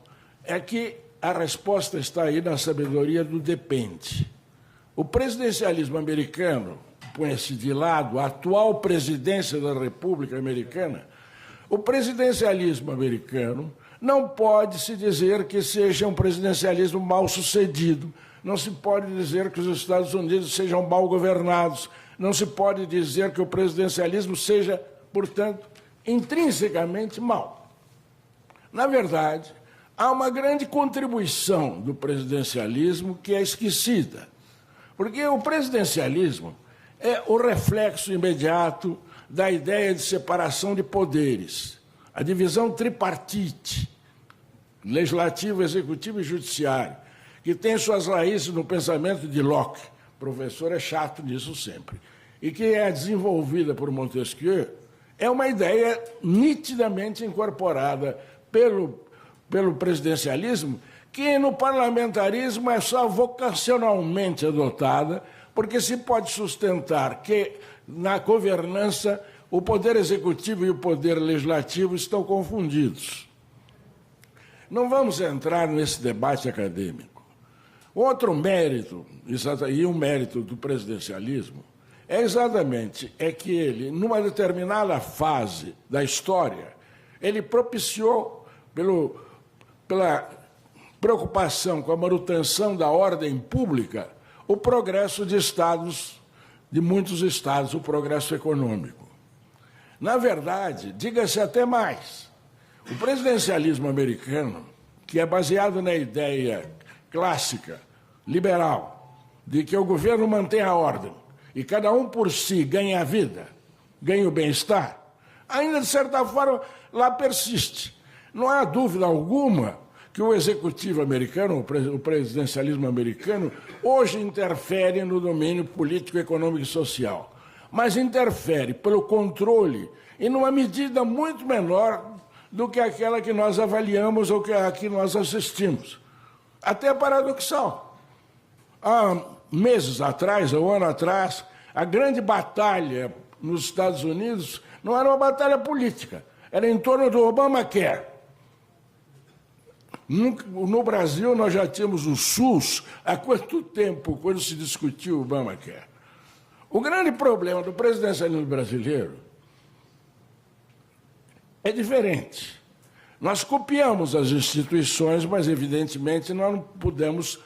é que a resposta está aí na sabedoria do depende. O presidencialismo americano, põe-se de lado a atual presidência da República Americana, o presidencialismo americano não pode se dizer que seja um presidencialismo mal sucedido, não se pode dizer que os Estados Unidos sejam mal governados, não se pode dizer que o presidencialismo seja, portanto, intrinsecamente mal. Na verdade, há uma grande contribuição do presidencialismo que é esquecida, porque o presidencialismo é o reflexo imediato da ideia de separação de poderes, a divisão tripartite, legislativo, executivo e judiciário, que tem suas raízes no pensamento de Locke, o professor é chato nisso sempre, e que é desenvolvida por Montesquieu, é uma ideia nitidamente incorporada pelo presidencialismo, que no parlamentarismo é só vocacionalmente adotada, porque se pode sustentar que na governança o poder executivo e o poder legislativo estão confundidos. Não vamos entrar nesse debate acadêmico. Outro mérito, e um mérito do presidencialismo, é exatamente que ele, numa determinada fase da história, ele propiciou, pela preocupação com a manutenção da ordem pública, o progresso de muitos estados, o progresso econômico. Na verdade, diga-se até mais, o presidencialismo americano, que é baseado na ideia clássica, liberal, de que o governo mantém a ordem e cada um por si ganha a vida, ganha o bem-estar, ainda de certa forma lá persiste. Não há dúvida alguma que o executivo americano, o presidencialismo americano, hoje interfere no domínio político, econômico e social, mas interfere pelo controle e numa medida muito menor do que aquela que nós avaliamos ou que a que nós assistimos. Até paradoxal. Há meses atrás, ou ano atrás, a grande batalha nos Estados Unidos não era uma batalha política, era em torno do Obamacare. No Brasil, nós já tínhamos o SUS há quanto tempo, quando se discutiu o Obamacare? O grande problema do presidencialismo brasileiro é diferente. Nós copiamos as instituições, mas, evidentemente, nós não pudemos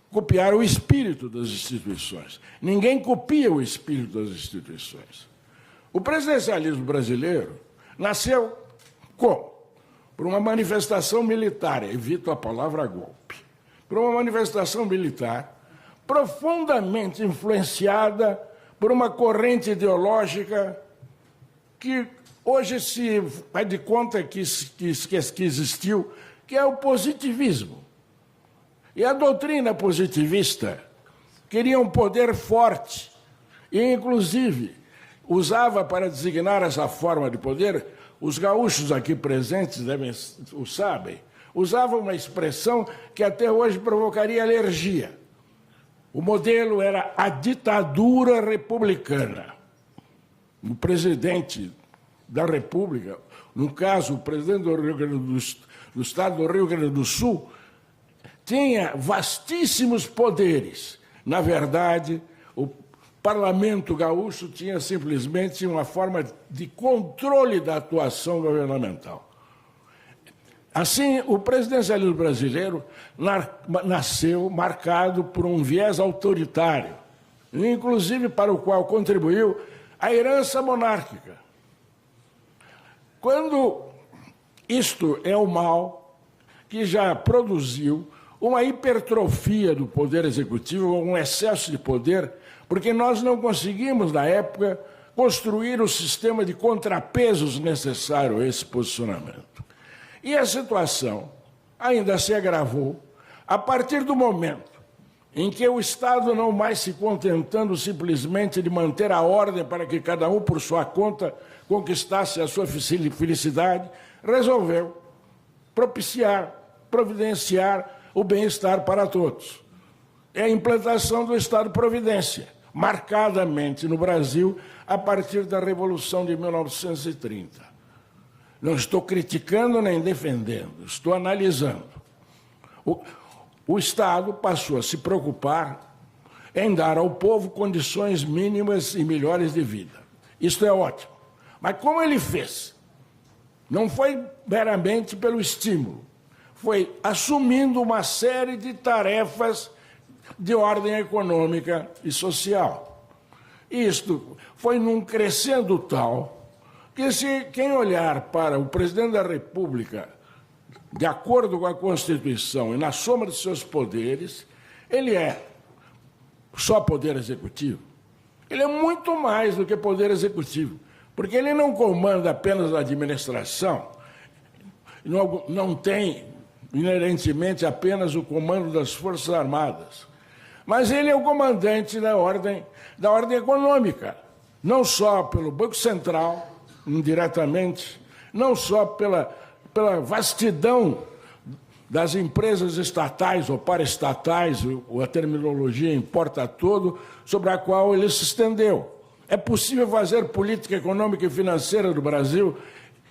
copiar o espírito das instituições. Ninguém copia o espírito das instituições. O presidencialismo brasileiro nasceu como? Por uma manifestação militar, evito a palavra golpe, por uma manifestação militar profundamente influenciada por uma corrente ideológica que hoje se faz de conta que existiu, que é o positivismo. E a doutrina positivista queria um poder forte e, inclusive, usava para designar essa forma de poder. Os gaúchos aqui presentes o sabem, usavam uma expressão que até hoje provocaria alergia. O modelo era a ditadura republicana. O presidente da República, no caso, o presidente do Estado do Rio Grande do Sul, tinha vastíssimos poderes. Na verdade, o Parlamento gaúcho tinha simplesmente uma forma de controle da atuação governamental. Assim, o presidencialismo brasileiro nasceu marcado por um viés autoritário, inclusive para o qual contribuiu a herança monárquica. Quando isto é o mal que já produziu uma hipertrofia do poder executivo, um excesso de poder, porque nós não conseguimos, na época, construir o sistema de contrapesos necessário a esse posicionamento. E a situação ainda se agravou a partir do momento em que o Estado, não mais se contentando simplesmente de manter a ordem para que cada um, por sua conta, conquistasse a sua felicidade, resolveu propiciar, providenciar o bem-estar para todos. É a implantação do Estado-providência, marcadamente no Brasil a partir da Revolução de 1930. Não estou criticando nem defendendo, estou analisando. O Estado passou a se preocupar em dar ao povo condições mínimas e melhores de vida. Isto é ótimo. Mas como ele fez? Não foi meramente pelo estímulo, foi assumindo uma série de tarefas de ordem econômica e social. Isto foi num crescendo tal que, se quem olhar para o presidente da República, de acordo com a Constituição e na soma de seus poderes, ele é só poder executivo. Ele é muito mais do que poder executivo, porque ele não comanda apenas a administração, não tem inerentemente apenas o comando das Forças Armadas, mas ele é o comandante da ordem econômica, não só pelo Banco Central, indiretamente, não só pela vastidão das empresas estatais ou paraestatais, a terminologia importa todo, sobre a qual ele se estendeu. É possível fazer política econômica e financeira do Brasil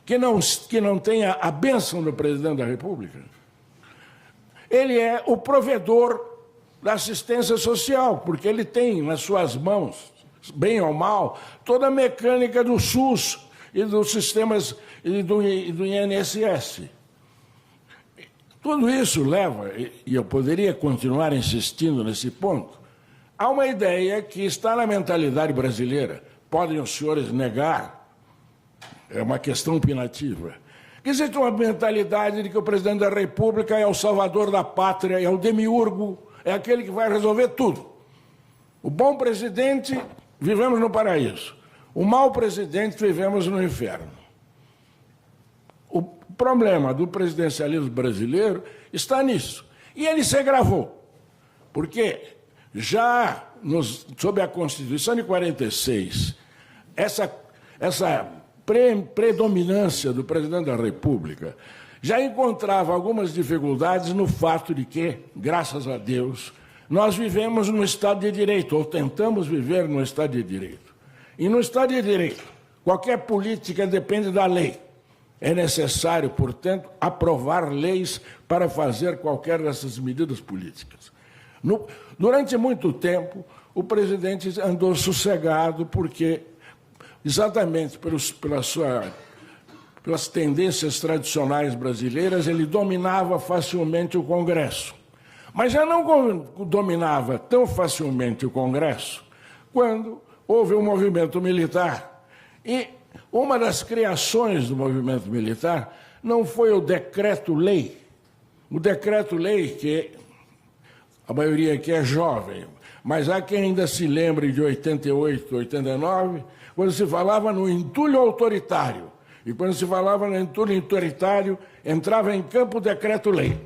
que não tenha a bênção do presidente da República? Ele é o provedor da assistência social, porque ele tem nas suas mãos, bem ou mal, toda a mecânica do SUS e dos sistemas e do INSS. Tudo isso leva, e eu poderia continuar insistindo nesse ponto, há uma ideia que está na mentalidade brasileira, podem os senhores negar, é uma questão opinativa, que existe uma mentalidade de que o presidente da República é o salvador da pátria, é o demiurgo, é aquele que vai resolver tudo. O bom presidente, vivemos no paraíso. O mau presidente, vivemos no inferno. O problema do presidencialismo brasileiro está nisso. E ele se agravou, porque já sob a Constituição de 46, essa predominância do presidente da República já encontrava algumas dificuldades no fato de que, graças a Deus, nós vivemos no Estado de Direito, ou tentamos viver no Estado de Direito. E no Estado de Direito, qualquer política depende da lei. É necessário, portanto, aprovar leis para fazer qualquer dessas medidas políticas. Durante muito tempo, o presidente andou sossegado porque, exatamente pelas tendências tradicionais brasileiras, ele dominava facilmente o Congresso. Mas já não dominava tão facilmente o Congresso quando houve um movimento militar. E uma das criações do movimento militar não foi o decreto-lei. O decreto-lei, que a maioria aqui é jovem, mas há quem ainda se lembre de 88, 89, quando se falava no entulho autoritário. E quando se falava no entulho autoritário, entrava em campo o decreto-lei.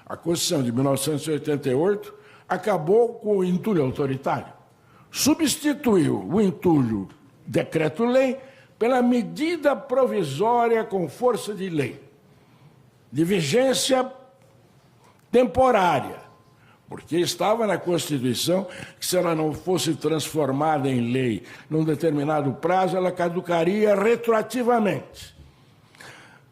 A Constituição de 1988 acabou com o entulho autoritário. Substituiu o entulho decreto-lei pela medida provisória com força de lei, de vigência temporária, porque estava na Constituição que, se ela não fosse transformada em lei num determinado prazo, ela caducaria retroativamente.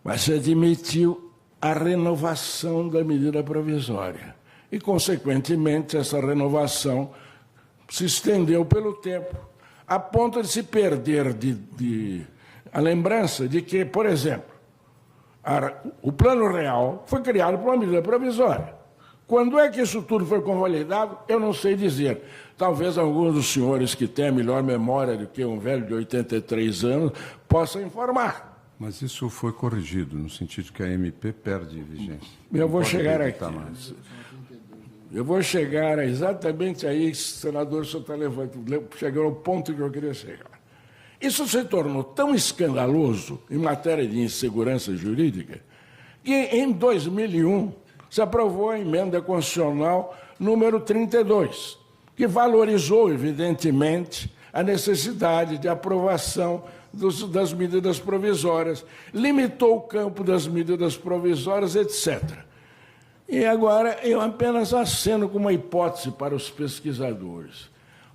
Mas se admitiu a renovação da medida provisória e, consequentemente, essa renovação se estendeu pelo tempo, a ponto de se perder a lembrança de que, por exemplo, o Plano Real foi criado por uma medida provisória. Quando é que isso tudo foi convalidado, eu não sei dizer. Talvez alguns dos senhores que têm a melhor memória do que um velho de 83 anos possam informar. Mas isso foi corrigido, no sentido que a MP perde vigência. Eu vou chegar aqui. Eu vou chegar exatamente aí, senador, o senhor está levantando, chegou ao ponto que eu queria chegar. Isso se tornou tão escandaloso em matéria de insegurança jurídica que, em 2001, se aprovou a emenda constitucional número 32, que valorizou, evidentemente, a necessidade de aprovação das medidas provisórias, limitou o campo das medidas provisórias, etc. E agora eu apenas aceno com uma hipótese para os pesquisadores.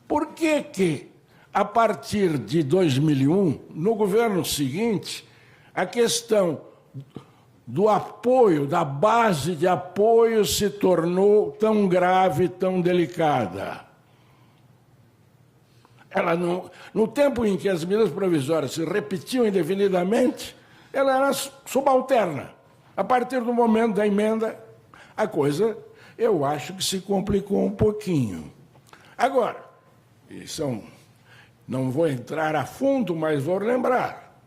Por que, a partir de 2001, no governo seguinte, a questão do apoio, da base de apoio, se tornou tão grave, tão delicada? Ela não, no tempo em que as medidas provisórias se repetiam indefinidamente, ela era subalterna. A partir do momento da emenda, a coisa, eu acho que se complicou um pouquinho. Agora, não vou entrar a fundo, mas vou lembrar,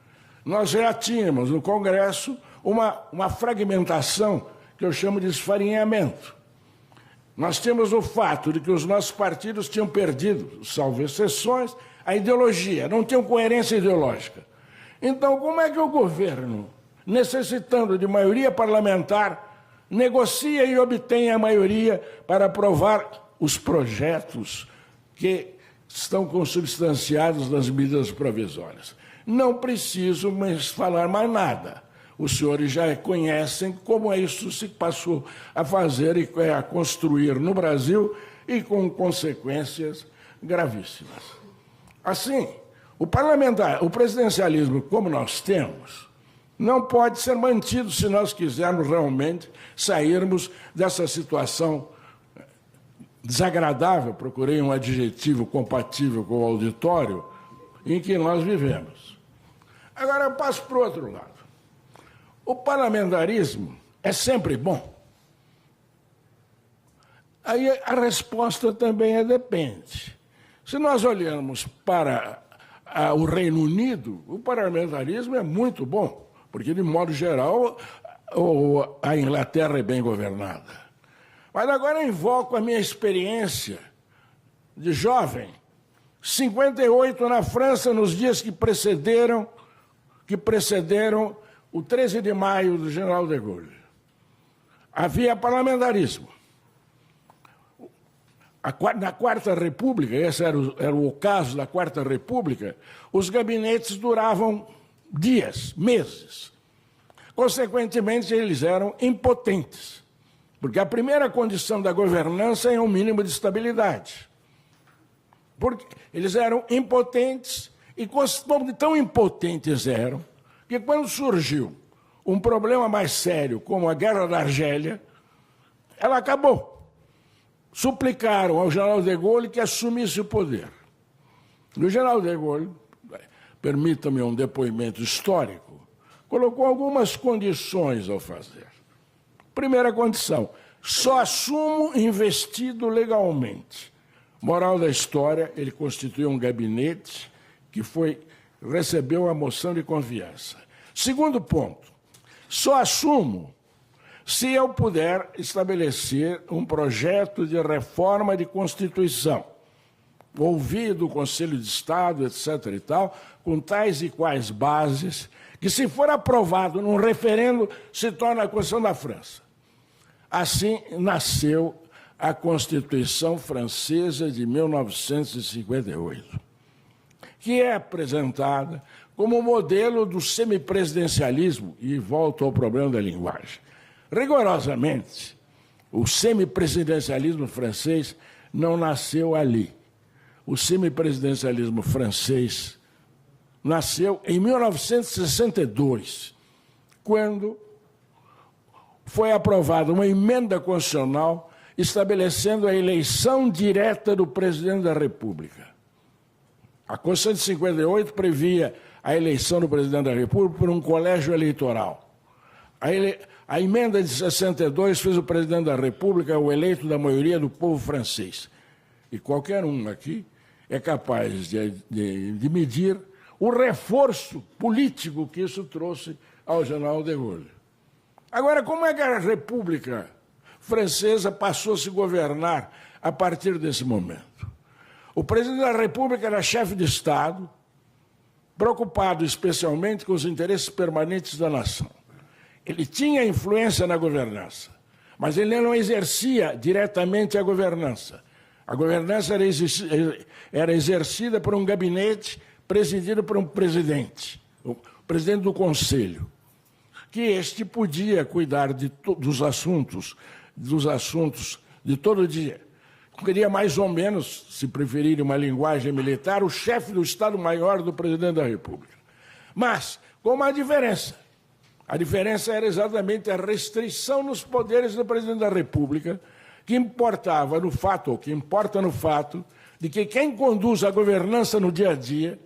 nós já tínhamos no Congresso uma fragmentação que eu chamo de esfarinhamento. Nós tínhamos o fato de que os nossos partidos tinham perdido, salvo exceções, a ideologia, não tinham coerência ideológica. Então, como é que o governo, necessitando de maioria parlamentar, negocia e obtém a maioria para aprovar os projetos que estão consubstanciados nas medidas provisórias? Não preciso mais falar mais nada. os senhores já conhecem como isso se passou a fazer e a construir no Brasil e com consequências gravíssimas. Assim, o presidencialismo como nós temos não pode ser mantido se nós quisermos realmente sairmos dessa situação desagradável, procurei um adjetivo compatível com o auditório, em que nós vivemos. Agora eu passo para o outro lado. O parlamentarismo é sempre bom? Aí a resposta também é depende. Se nós olharmos para o Reino Unido, o parlamentarismo é muito bom, porque, de modo geral, a Inglaterra é bem governada. Mas agora eu invoco a minha experiência de jovem, 58 na França, nos dias que precederam o 13 de maio do General de Gaulle. Havia parlamentarismo. Na Quarta República, esse era o ocaso da Quarta República, os gabinetes duravam dias, meses. Consequentemente, eles eram impotentes, porque a primeira condição da governança é um mínimo de estabilidade. Porque eles eram impotentes e tão impotentes eram que quando surgiu um problema mais sério, como a Guerra da Argélia, ela acabou. Suplicaram ao general de Gaulle que assumisse o poder. O general de Gaulle, permita-me um depoimento histórico, colocou algumas condições ao fazer. Primeira condição, só assumo investido legalmente. Moral da história, ele constituiu um gabinete que recebeu a moção de confiança. Segundo ponto, só assumo se eu puder estabelecer um projeto de reforma de Constituição, ouvido o Conselho de Estado, etc. e tal, com tais e quais bases, que se for aprovado num referendo, se torna a Constituição da França. Assim nasceu a Constituição Francesa de 1958, que é apresentada como modelo do semipresidencialismo, e volto ao problema da linguagem. Rigorosamente, o semipresidencialismo francês não nasceu ali. O semipresidencialismo francês nasceu em 1962, quando foi aprovada uma emenda constitucional estabelecendo a eleição direta do presidente da República. A Constituição de 58 previa a eleição do presidente da República por um colégio eleitoral. A emenda de 62 fez o presidente da República o eleito da maioria do povo francês. E qualquer um aqui é capaz de medir o reforço político que isso trouxe ao general de Gaulle. Agora, como é que a República Francesa passou a se governar a partir desse momento? O presidente da República era chefe de Estado, preocupado especialmente com os interesses permanentes da nação. Ele tinha influência na governança, mas ele não exercia diretamente a governança. A governança era exercida por um gabinete presidido por um presidente, o presidente do Conselho, que este podia cuidar dos assuntos de todo dia. Queria mais ou menos, se preferir uma linguagem militar, o chefe do Estado-Maior do presidente da República. Mas, com uma diferença. A diferença era exatamente a restrição nos poderes do presidente da República, que importa no fato de que quem conduz a governança no dia a dia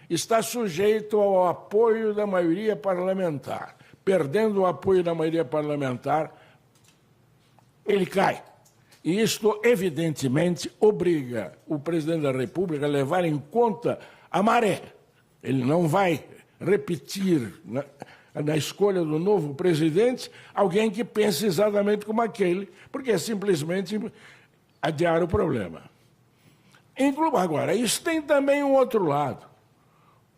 está sujeito ao apoio da maioria parlamentar. Perdendo o apoio da maioria parlamentar, ele cai. E isto, evidentemente, obriga o presidente da República a levar em conta a maré. Ele não vai repetir na escolha do novo presidente alguém que pense exatamente como aquele, porque é simplesmente adiar o problema. Agora, isso tem também um outro lado,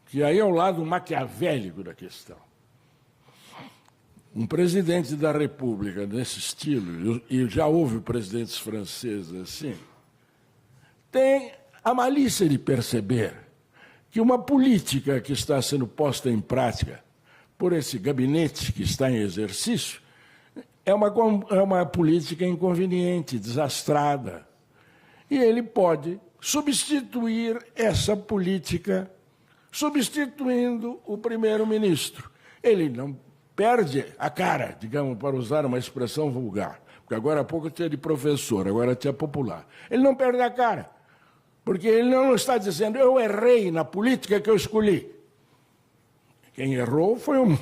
que aí é o lado maquiavélico da questão. Um presidente da República desse estilo, e já houve presidentes franceses assim, tem a malícia de perceber que uma política que está sendo posta em prática por esse gabinete que está em exercício, é uma política inconveniente, desastrada. E ele pode substituir essa política, substituindo o primeiro-ministro. Ele não perde a cara, digamos, para usar uma expressão vulgar, porque agora há pouco tinha de professor, agora tinha popular. Ele não perde a cara, porque ele não está dizendo eu errei na política que eu escolhi. Quem errou foi o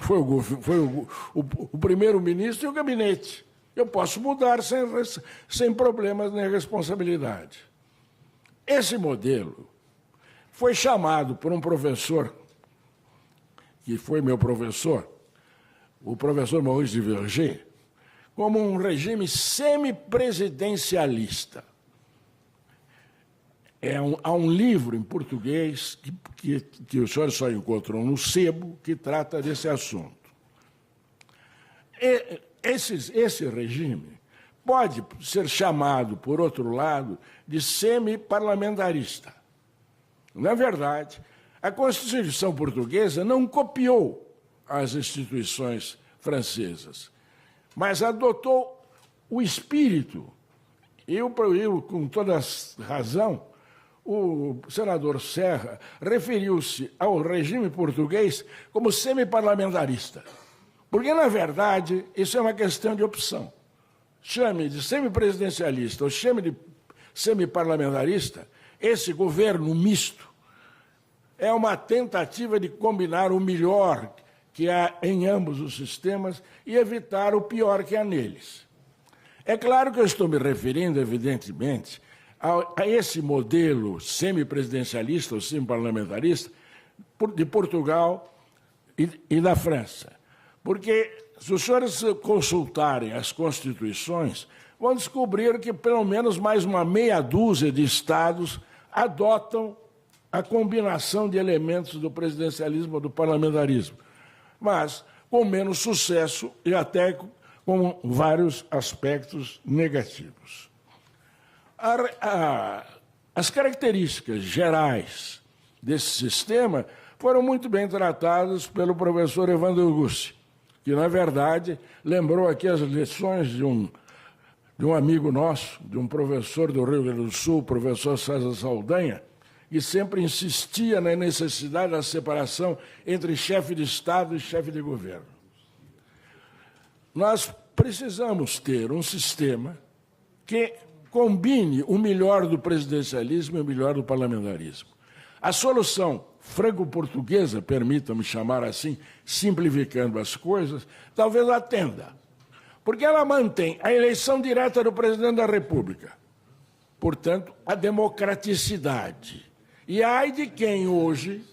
primeiro-ministro e o gabinete. Eu posso mudar sem problemas nem responsabilidade. Esse modelo foi chamado por um professor, que foi meu professor, o professor Maurice de Verger, como um regime semipresidencialista. Há um livro em português que os senhores só encontram no Sebo, que trata desse assunto. Esse regime pode ser chamado, por outro lado, de semi-parlamentarista. Na verdade, a Constituição portuguesa não copiou as instituições francesas, mas adotou o espírito. Eu, com toda razão, o senador Serra referiu-se ao regime português como semi-parlamentarista. Porque, na verdade, isso é uma questão de opção. Chame de semipresidencialista ou chame de semi-parlamentarista, esse governo misto é uma tentativa de combinar o melhor que há em ambos os sistemas e evitar o pior que há neles. É claro que eu estou me referindo, evidentemente, a esse modelo semipresidencialista ou semi-parlamentarista de Portugal e da França. Porque, se os senhores consultarem as constituições, vão descobrir que pelo menos mais uma meia dúzia de estados adotam a combinação de elementos do presidencialismo ou do parlamentarismo, mas com menos sucesso e até com vários aspectos negativos. As características gerais desse sistema foram muito bem tratadas pelo professor Evandro Gussi, que, na verdade, lembrou aqui as lições de um amigo nosso, de um professor do Rio Grande do Sul, o professor César Saldanha, que sempre insistia na necessidade da separação entre chefe de Estado e chefe de governo. Nós precisamos ter um sistema que combine o melhor do presidencialismo e o melhor do parlamentarismo. A solução franco-portuguesa, permitam-me chamar assim, simplificando as coisas, talvez atenda, porque ela mantém a eleição direta do presidente da República, portanto, a democraticidade. E ai de quem hoje,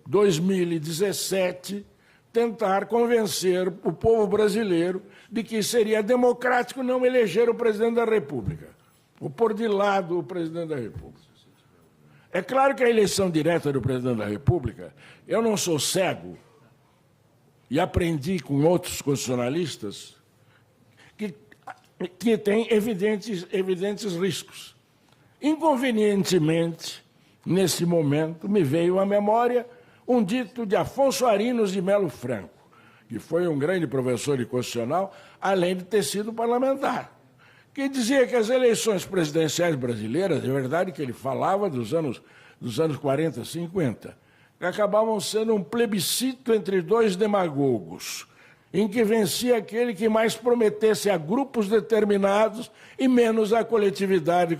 2017, tentar convencer o povo brasileiro de que seria democrático não eleger o presidente da República, ou pôr de lado o presidente da República. É claro que a eleição direta do presidente da República, eu não sou cego, e aprendi com outros constitucionalistas que tem evidentes riscos. Inconvenientemente, nesse momento, me veio à memória um dito de Afonso Arinos de Melo Franco, que foi um grande professor de constitucional, além de ter sido parlamentar, que dizia que as eleições presidenciais brasileiras, é verdade que ele falava dos anos 40, 50, que acabavam sendo um plebiscito entre dois demagogos, em que vencia aquele que mais prometesse a grupos determinados e menos a coletividade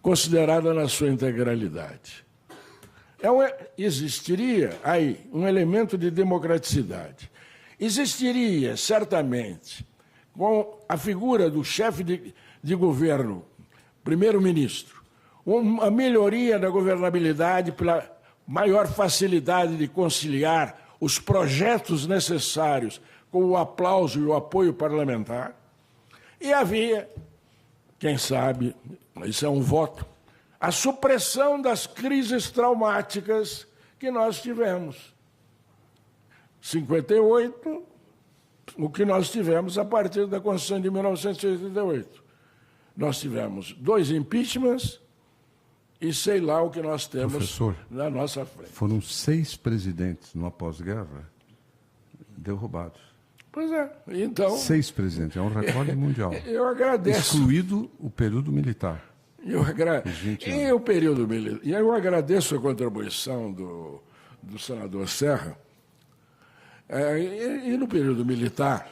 considerada na sua integralidade. Existiria aí um elemento de democraticidade. Existiria, certamente, com a figura do chefe de governo, primeiro-ministro, uma melhoria da governabilidade pela maior facilidade de conciliar os projetos necessários com o aplauso e o apoio parlamentar. E havia, quem sabe, isso é um voto, a supressão das crises traumáticas que nós tivemos. 58, o que nós tivemos a partir da Constituição de 1988. Nós tivemos 2 impeachments e sei lá o que nós temos, professor, na nossa frente. Foram 6 presidentes no pós-guerra? derrubados. Pois é. Então, 6 presidentes, é um recorde mundial. eu agradeço. Excluído o período militar. E o período militar. E eu agradeço a contribuição do senador Serra. E no período militar,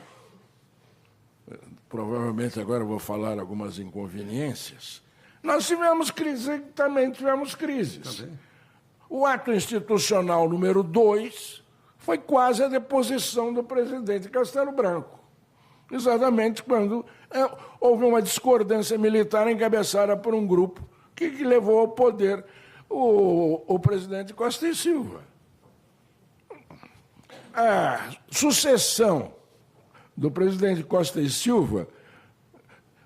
provavelmente agora eu vou falar algumas inconveniências, nós tivemos crise, também tivemos crises. O ato institucional número 2 foi quase a deposição do presidente Castelo Branco. Exatamente quando houve uma discordância militar encabeçada por um grupo que levou ao poder o presidente Costa e Silva. A sucessão do presidente Costa e Silva,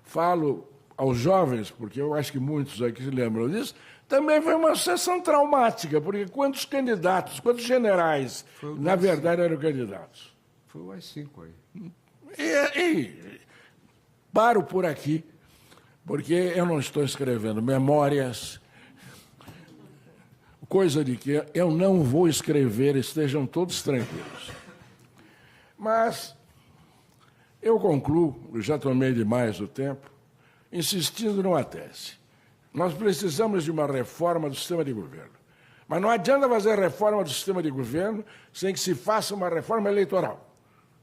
falo aos jovens, porque eu acho que muitos aqui se lembram disso, também foi uma sucessão traumática, porque quantos candidatos, quantos generais, na verdade, eram candidatos? Foi o AI-5 aí. E paro por aqui, porque eu não estou escrevendo memórias, coisa de que eu não vou escrever, estejam todos tranquilos. Mas eu concluo, já tomei demais o tempo, insistindo numa tese. Nós precisamos de uma reforma do sistema de governo. Mas não adianta fazer reforma do sistema de governo sem que se faça uma reforma eleitoral.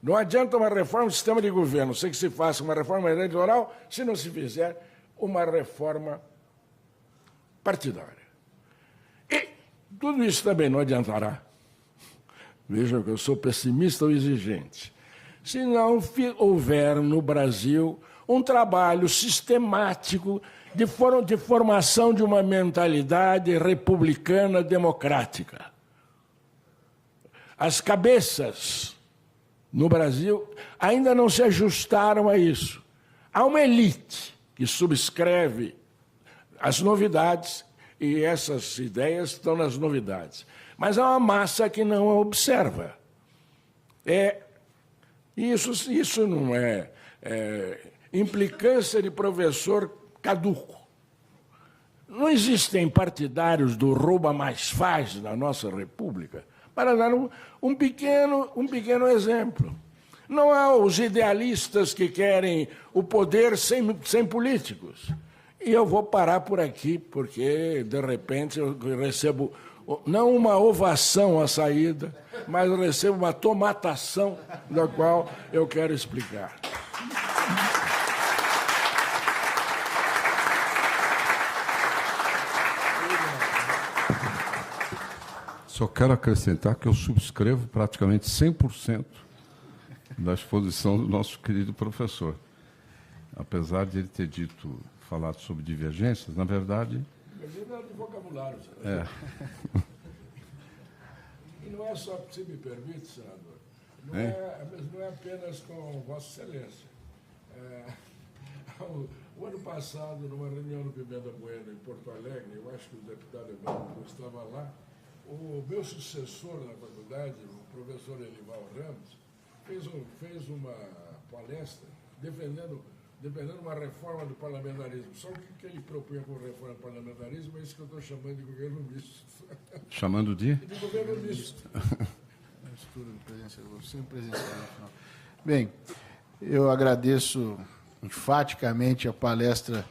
Não adianta uma reforma do sistema de governo sem que se faça uma reforma eleitoral se não se fizer uma reforma partidária. E tudo isso também não adiantará. Vejam que eu sou pessimista ou exigente. Se não houver no Brasil um trabalho sistemático de formação de uma mentalidade republicana democrática. As cabeças no Brasil ainda não se ajustaram a isso. Há uma elite que subscreve as novidades, e essas ideias estão nas novidades. Mas há uma massa que não a observa. Isso não é implicância de professor caduco. Não existem partidários do rouba mais faz na nossa República. Para dar um pequeno exemplo. Não há os idealistas que querem o poder sem políticos. E eu vou parar por aqui, porque, de repente, eu recebo não uma ovação à saída, mas eu recebo uma tomatação, da qual eu quero explicar. Só quero acrescentar que eu subscrevo praticamente 100% da exposição do nosso querido professor. Apesar de ele ter falado sobre divergências, na verdade... Divergência de vocabulário, senador. E não é só, se me permite, senador, não é apenas com Vossa Excelência. O ano passado, numa reunião no Pimenta Bueno, em Porto Alegre, eu acho que o deputado Emmanuel estava lá, o meu sucessor na faculdade, o professor Elival Ramos, fez uma palestra defendendo uma reforma do parlamentarismo. Só o que ele propunha com reforma do parlamentarismo é isso que eu estou chamando de governo misto. Chamando de? De governo misto. Sempre presencial. Bem, eu agradeço enfaticamente a palestra,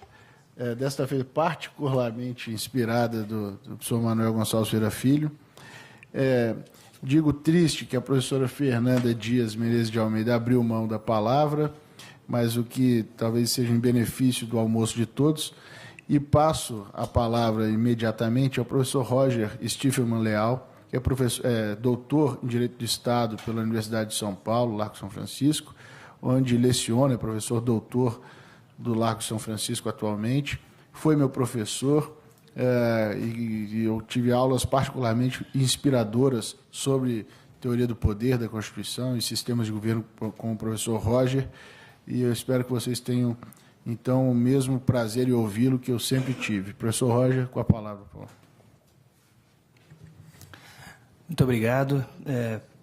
desta feita particularmente inspirada do professor Manuel Gonçalves Ferreira Filho. Digo triste que a professora Fernanda Dias Menezes de Almeida abriu mão da palavra, mas o que talvez seja em benefício do almoço de todos, e passo a palavra imediatamente ao professor Roger Stiffelman Leal, que é doutor em Direito do Estado pela Universidade de São Paulo, Largo São Francisco, onde leciona, é professor doutor do Largo São Francisco atualmente, foi meu professor, e eu tive aulas particularmente inspiradoras sobre teoria do poder da Constituição e sistemas de governo com o professor Roger, e eu espero que vocês tenham, então, o mesmo prazer em ouvi-lo que eu sempre tive. Professor Roger, com a palavra, por favor. Muito obrigado.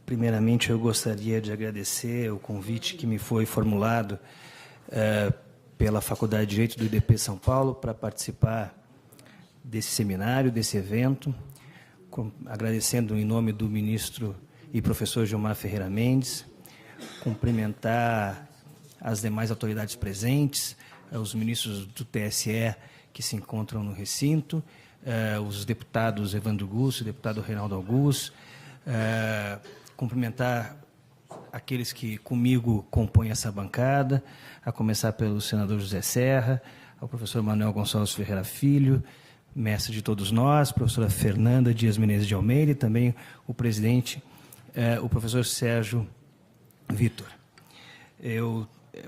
Primeiramente, eu gostaria de agradecer o convite que me foi formulado pela Faculdade de Direito do IDP São Paulo para participar desse seminário, desse evento, agradecendo em nome do ministro e professor Gilmar Ferreira Mendes, cumprimentar as demais autoridades presentes, os ministros do TSE que se encontram no recinto, os deputados Evandro Gusso, deputado Reinaldo Augusto, cumprimentar aqueles que comigo compõem essa bancada, a começar pelo senador José Serra, ao professor Manuel Gonçalves Ferreira Filho, mestre de todos nós, professora Fernanda Dias Menezes de Almeida e também o presidente, o professor Sérgio Vitor.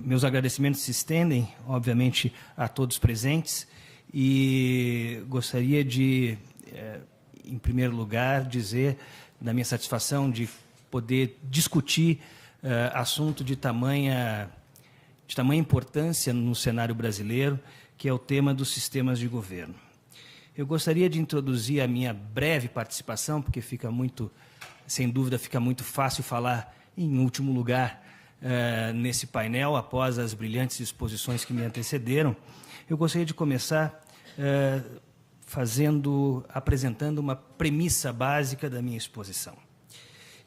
Meus agradecimentos se estendem, obviamente, a todos presentes e gostaria de, em primeiro lugar, dizer da minha satisfação de poder discutir assunto de tamanha importância no cenário brasileiro, que é o tema dos sistemas de governo. Eu gostaria de introduzir a minha breve participação, porque sem dúvida, fica muito fácil falar em último lugar nesse painel, após as brilhantes exposições que me antecederam. Eu gostaria de começar apresentando uma premissa básica da minha exposição.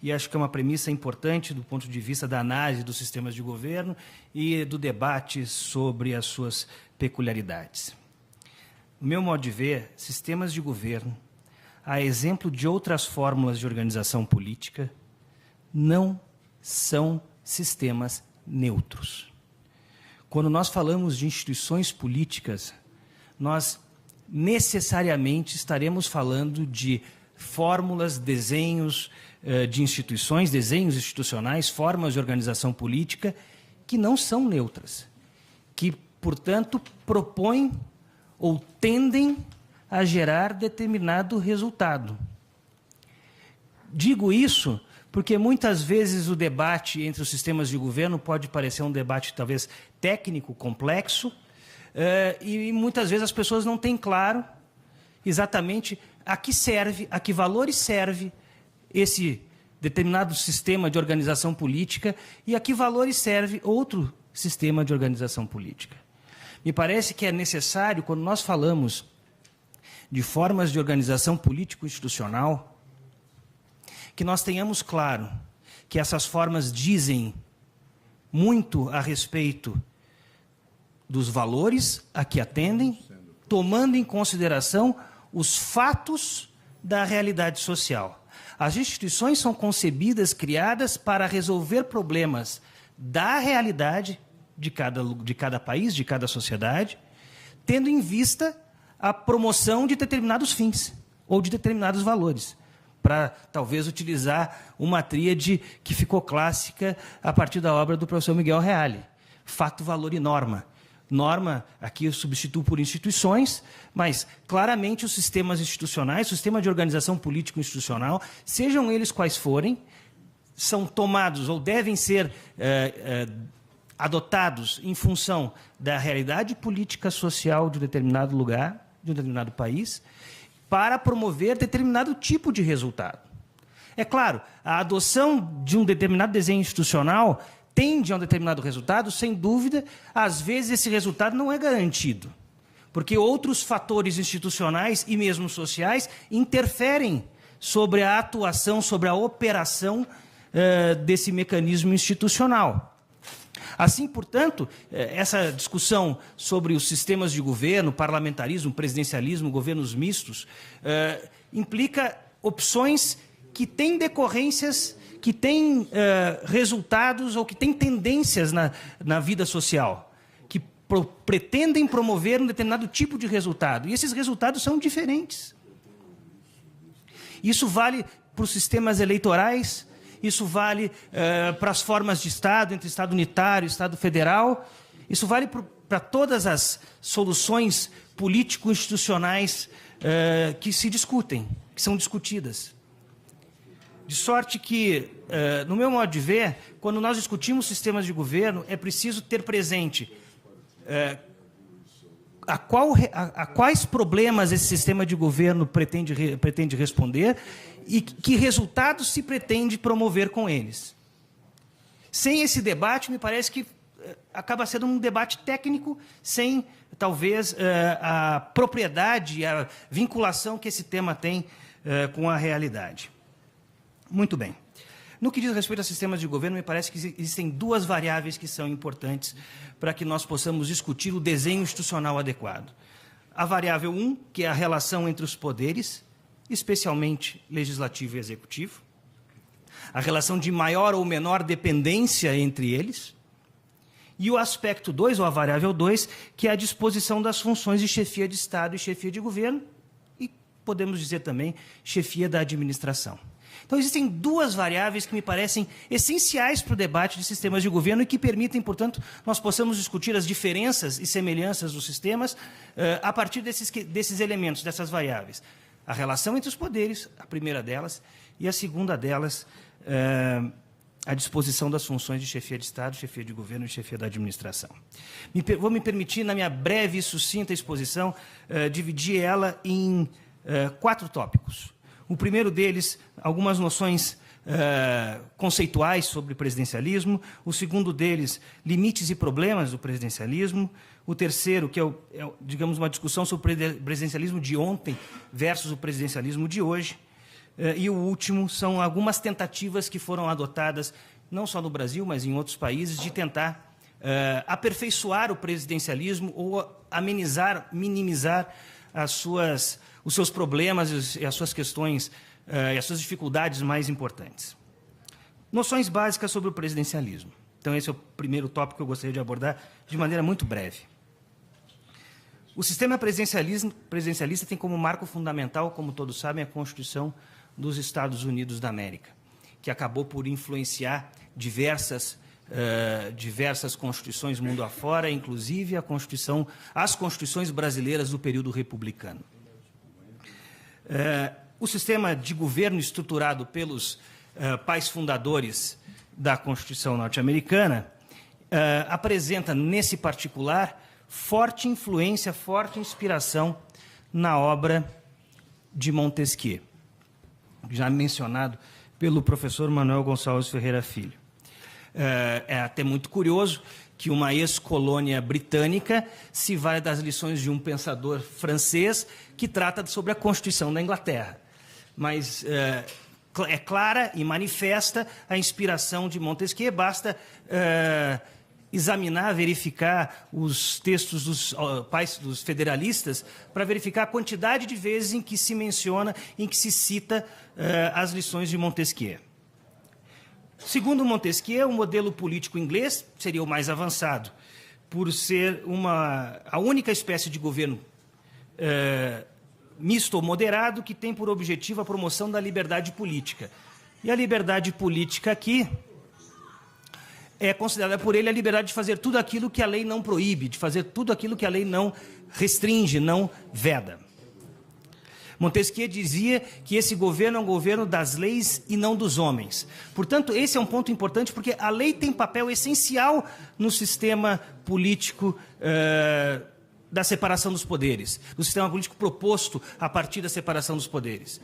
E acho que é uma premissa importante do ponto de vista da análise dos sistemas de governo e do debate sobre as suas peculiaridades. No meu modo de ver, sistemas de governo, a exemplo de outras fórmulas de organização política, não são sistemas neutros. Quando nós falamos de instituições políticas, nós necessariamente estaremos falando de fórmulas, desenhos de instituições, desenhos institucionais, formas de organização política que não são neutras, que, portanto, propõem ou tendem a gerar determinado resultado. Digo isso porque muitas vezes o debate entre os sistemas de governo pode parecer um debate talvez técnico, complexo, e muitas vezes as pessoas não têm claro exatamente a que valores serve esse determinado sistema de organização política e a que valores serve outro sistema de organização política. Me parece que é necessário, quando nós falamos de formas de organização político-institucional, que nós tenhamos claro que essas formas dizem muito a respeito dos valores a que atendem, tomando em consideração os fatos da realidade social. As instituições são concebidas, criadas para resolver problemas da realidade de cada país, de cada sociedade, tendo em vista a promoção de determinados fins ou de determinados valores, para talvez utilizar uma tríade que ficou clássica a partir da obra do professor Miguel Reale: fato, valor e norma. Norma, aqui eu substituo por instituições, mas claramente os sistemas institucionais, o sistema de organização político-institucional, sejam eles quais forem, são tomados ou devem ser adotados em função da realidade política social de um determinado lugar, de um determinado país, para promover determinado tipo de resultado. É claro, a adoção de um determinado desenho institucional tende a um determinado resultado, sem dúvida, às vezes esse resultado não é garantido, porque outros fatores institucionais e mesmo sociais interferem sobre a atuação, sobre a operação desse mecanismo institucional. Assim, portanto, essa discussão sobre os sistemas de governo, parlamentarismo, presidencialismo, governos mistos, implica opções que têm decorrências, que têm resultados ou que têm tendências na vida social, que pretendem promover um determinado tipo de resultado. E esses resultados são diferentes. Isso vale para os sistemas eleitorais, isso vale para as formas de Estado, entre Estado unitário e Estado federal, isso vale para todas as soluções político-institucionais que se discutem, que são discutidas. De sorte que, no meu modo de ver, quando nós discutimos sistemas de governo, é preciso ter presente a quais problemas esse sistema de governo pretende responder e que resultados se pretende promover com eles. Sem esse debate, me parece que acaba sendo um debate técnico, sem, talvez, a propriedade, a vinculação que esse tema tem com a realidade. Muito bem. No que diz respeito a sistemas de governo, me parece que existem duas variáveis que são importantes para que nós possamos discutir o desenho institucional adequado. A variável 1, que é a relação entre os poderes, especialmente legislativo e executivo, a relação de maior ou menor dependência entre eles, e o aspecto 2, ou a variável 2, que é a disposição das funções de chefia de Estado e chefia de governo, e podemos dizer também chefia da administração. Então, existem duas variáveis que me parecem essenciais para o debate de sistemas de governo e que permitem, portanto, nós possamos discutir as diferenças e semelhanças dos sistemas a partir desses elementos, dessas variáveis. A relação entre os poderes, a primeira delas, e a segunda delas, a disposição das funções de chefia de Estado, chefia de governo e chefia da administração. Vou me permitir, na minha breve e sucinta exposição, dividir ela em 4 tópicos. O primeiro deles, algumas noções conceituais sobre presidencialismo. O segundo deles, limites e problemas do presidencialismo. O terceiro, que é digamos, uma discussão sobre o presidencialismo de ontem versus o presidencialismo de hoje. E o último são algumas tentativas que foram adotadas, não só no Brasil, mas em outros países, de tentar aperfeiçoar o presidencialismo ou amenizar, minimizar os seus problemas e as suas questões e as suas dificuldades mais importantes. Noções básicas sobre o presidencialismo. Então, esse é o primeiro tópico que eu gostaria de abordar de maneira muito breve. O sistema presidencialista tem como marco fundamental, como todos sabem, a Constituição dos Estados Unidos da América, que acabou por influenciar diversas constituições mundo afora, inclusive as constituições brasileiras do período republicano. O sistema de governo estruturado pelos pais fundadores da Constituição norte-americana apresenta, nesse particular, forte influência, forte inspiração na obra de Montesquieu, já mencionado pelo professor Manuel Gonçalves Ferreira Filho. É até muito curioso que uma ex-colônia britânica se vale das lições de um pensador francês que trata sobre a Constituição da Inglaterra. Mas é clara e manifesta a inspiração de Montesquieu, basta examinar, verificar os textos dos federalistas para verificar a quantidade de vezes em que se menciona, em que se cita as lições de Montesquieu. Segundo Montesquieu, o modelo político inglês seria o mais avançado, por ser a única espécie de governo misto ou moderado que tem por objetivo a promoção da liberdade política. E a liberdade política aqui é considerada por ele a liberdade de fazer tudo aquilo que a lei não proíbe, de fazer tudo aquilo que a lei não restringe, não veda. Montesquieu dizia que esse governo é um governo das leis e não dos homens. Portanto, esse é um ponto importante, porque a lei tem papel essencial no sistema político da separação dos poderes, no sistema político proposto a partir da separação dos poderes.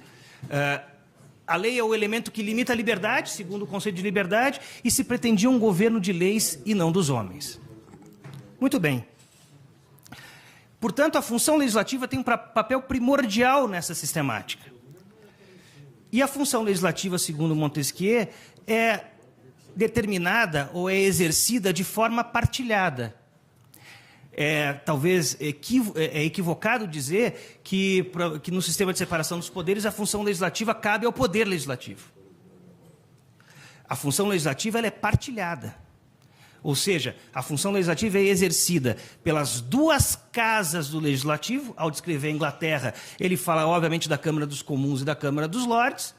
A lei é o elemento que limita a liberdade, segundo o conceito de liberdade, e se pretendia um governo de leis e não dos homens. Muito bem. Portanto, a função legislativa tem um papel primordial nessa sistemática. E a função legislativa, segundo Montesquieu, é determinada ou é exercida de forma partilhada. Talvez é equivocado dizer que no sistema de separação dos poderes a função legislativa cabe ao poder legislativo. A função legislativa ela é partilhada. Ou seja, a função legislativa é exercida pelas duas casas do Legislativo. Ao descrever a Inglaterra, ele fala, obviamente, da Câmara dos Comuns e da Câmara dos Lordes,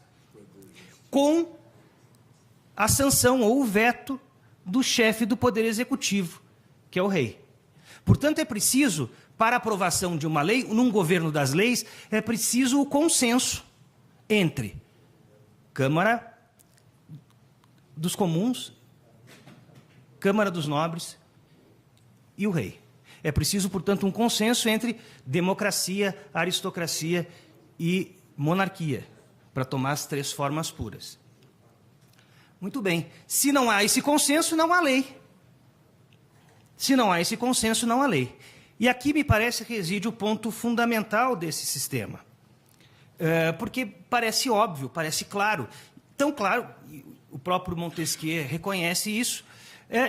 com a sanção ou o veto do chefe do Poder Executivo, que é o rei. Portanto, é preciso, para a aprovação de uma lei, num governo das leis, é preciso o consenso entre Câmara dos Comuns, Câmara dos Nobres e o rei. É preciso, portanto, um consenso entre democracia, aristocracia e monarquia, para tomar as 3 formas puras. Muito bem. Se não há esse consenso, não há lei. Se não há esse consenso, não há lei. E aqui me parece que reside o ponto fundamental desse sistema. Porque parece óbvio, parece claro. Tão claro, o próprio Montesquieu reconhece isso,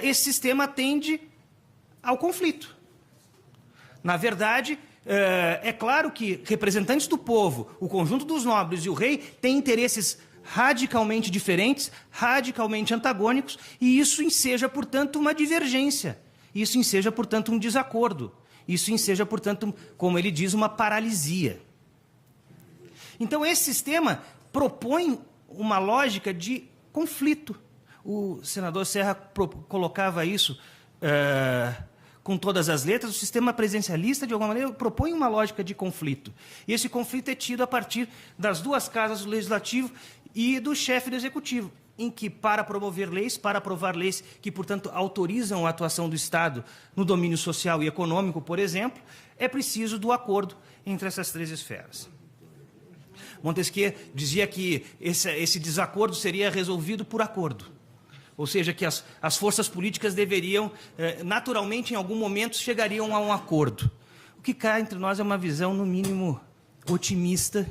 esse sistema tende ao conflito. Na verdade, é claro que representantes do povo, o conjunto dos nobres e o rei têm interesses radicalmente diferentes, radicalmente antagônicos, e isso enseja, portanto, uma divergência. Isso enseja, portanto, um desacordo. Isso enseja, portanto, como ele diz, uma paralisia. Então, esse sistema propõe uma lógica de conflito. O senador Serra colocava isso com todas as letras. O sistema presidencialista, de alguma maneira, propõe uma lógica de conflito. E esse conflito é tido a partir das duas casas do Legislativo e do chefe do Executivo, em que, para promover leis, para aprovar leis que, portanto, autorizam a atuação do Estado no domínio social e econômico, por exemplo, é preciso do acordo entre essas três esferas. Montesquieu dizia que esse desacordo seria resolvido por acordo, ou seja, que as forças políticas deveriam, naturalmente, em algum momento, chegariam a um acordo. O que cá entre nós é uma visão, no mínimo, otimista,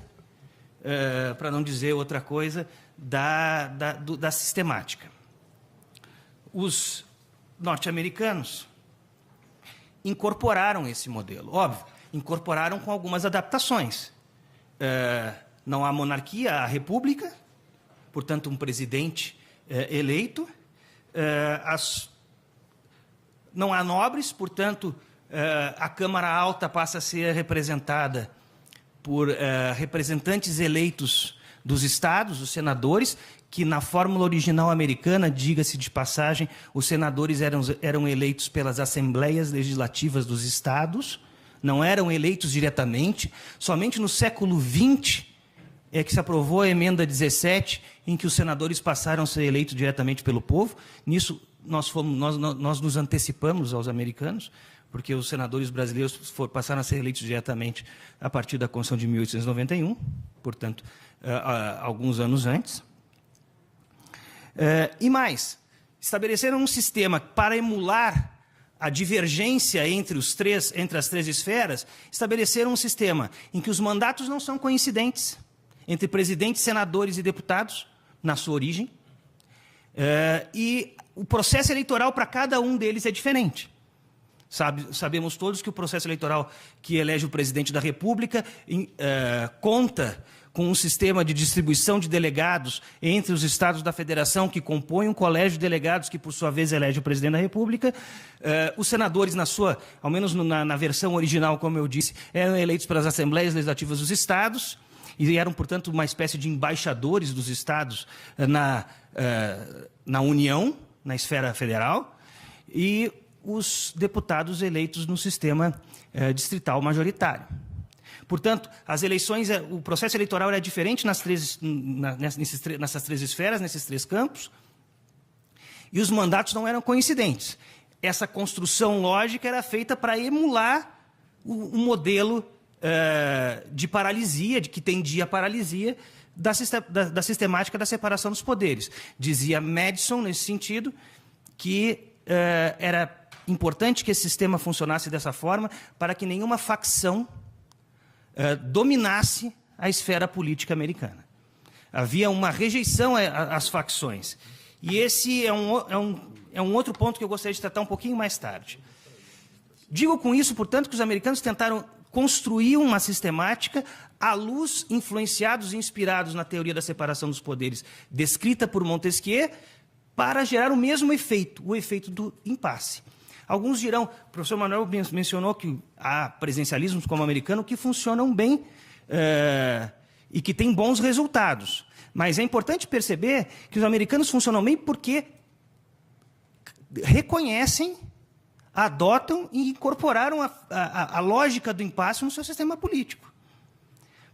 para não dizer outra coisa, da sistemática. Os norte-americanos incorporaram esse modelo, óbvio, incorporaram com algumas adaptações. Não há monarquia, há república, portanto, um presidente eleito. Não há nobres, portanto, a Câmara Alta passa a ser representada por representantes eleitos dos estados, os senadores, que na fórmula original americana, diga-se de passagem, os senadores eram eleitos pelas assembleias legislativas dos estados, não eram eleitos diretamente. Somente no século XX é que se aprovou a emenda 17, em que os senadores passaram a ser eleitos diretamente pelo povo. Nisso, nós nos antecipamos aos americanos, porque os senadores brasileiros passaram a ser eleitos diretamente a partir da Constituição de 1891, portanto, alguns anos antes. E mais, estabeleceram um sistema para emular a divergência entre as três esferas, estabeleceram um sistema em que os mandatos não são coincidentes entre presidentes, senadores e deputados, na sua origem, e o processo eleitoral para cada um deles é diferente. Sabemos todos que o processo eleitoral que elege o presidente da República conta com um sistema de distribuição de delegados entre os estados da federação, que compõem um colégio de delegados, que, por sua vez, elege o presidente da República. Os senadores, ao menos na versão original, como eu disse, eram eleitos pelas assembleias legislativas dos estados, e eram, portanto, uma espécie de embaixadores dos estados na União, na esfera federal, e os deputados eleitos no sistema distrital majoritário. Portanto, as eleições, o processo eleitoral era diferente nessas três esferas, nesses três campos, e os mandatos não eram coincidentes. Essa construção lógica era feita para emular o modelo de paralisia, que tendia à paralisia da sistemática da separação dos poderes. Dizia Madison, nesse sentido, que era importante que esse sistema funcionasse dessa forma para que nenhuma facção dominasse a esfera política americana. Havia uma rejeição às facções. E esse é um outro ponto que eu gostaria de tratar um pouquinho mais tarde. Digo com isso, portanto, que os americanos tentaram construir uma sistemática à luz, influenciados e inspirados na teoria da separação dos poderes, descrita por Montesquieu, para gerar o mesmo efeito, o efeito do impasse. Alguns dirão, o professor Manuel mencionou que há presidencialismos como o americano que funcionam bem e que têm bons resultados. Mas é importante perceber que os americanos funcionam bem porque reconhecem, adotam e incorporaram a lógica do impasse no seu sistema político.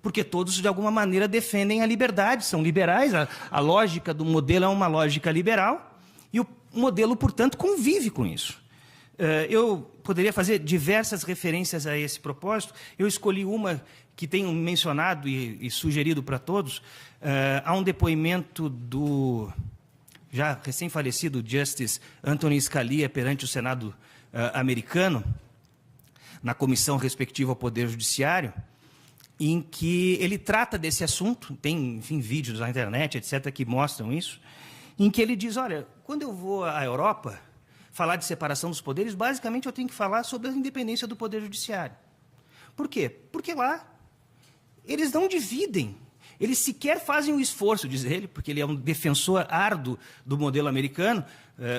Porque todos, de alguma maneira, defendem a liberdade, são liberais, a lógica do modelo é uma lógica liberal, e o modelo, portanto, convive com isso. Eu poderia fazer diversas referências a esse propósito. Eu escolhi uma que tenho mencionado e sugerido para todos. Há um depoimento do já recém-falecido Justice Anthony Scalia perante o Senado americano, na comissão respectiva ao Poder Judiciário, em que ele trata desse assunto. Tem, enfim, vídeos na internet, etc., que mostram isso. em que ele diz, olha, quando eu vou à Europa falar de separação dos poderes, basicamente eu tenho que falar sobre a independência do Poder Judiciário. Por quê? Porque lá eles não dividem, eles sequer fazem o esforço, diz ele, porque ele é um defensor árduo do modelo americano.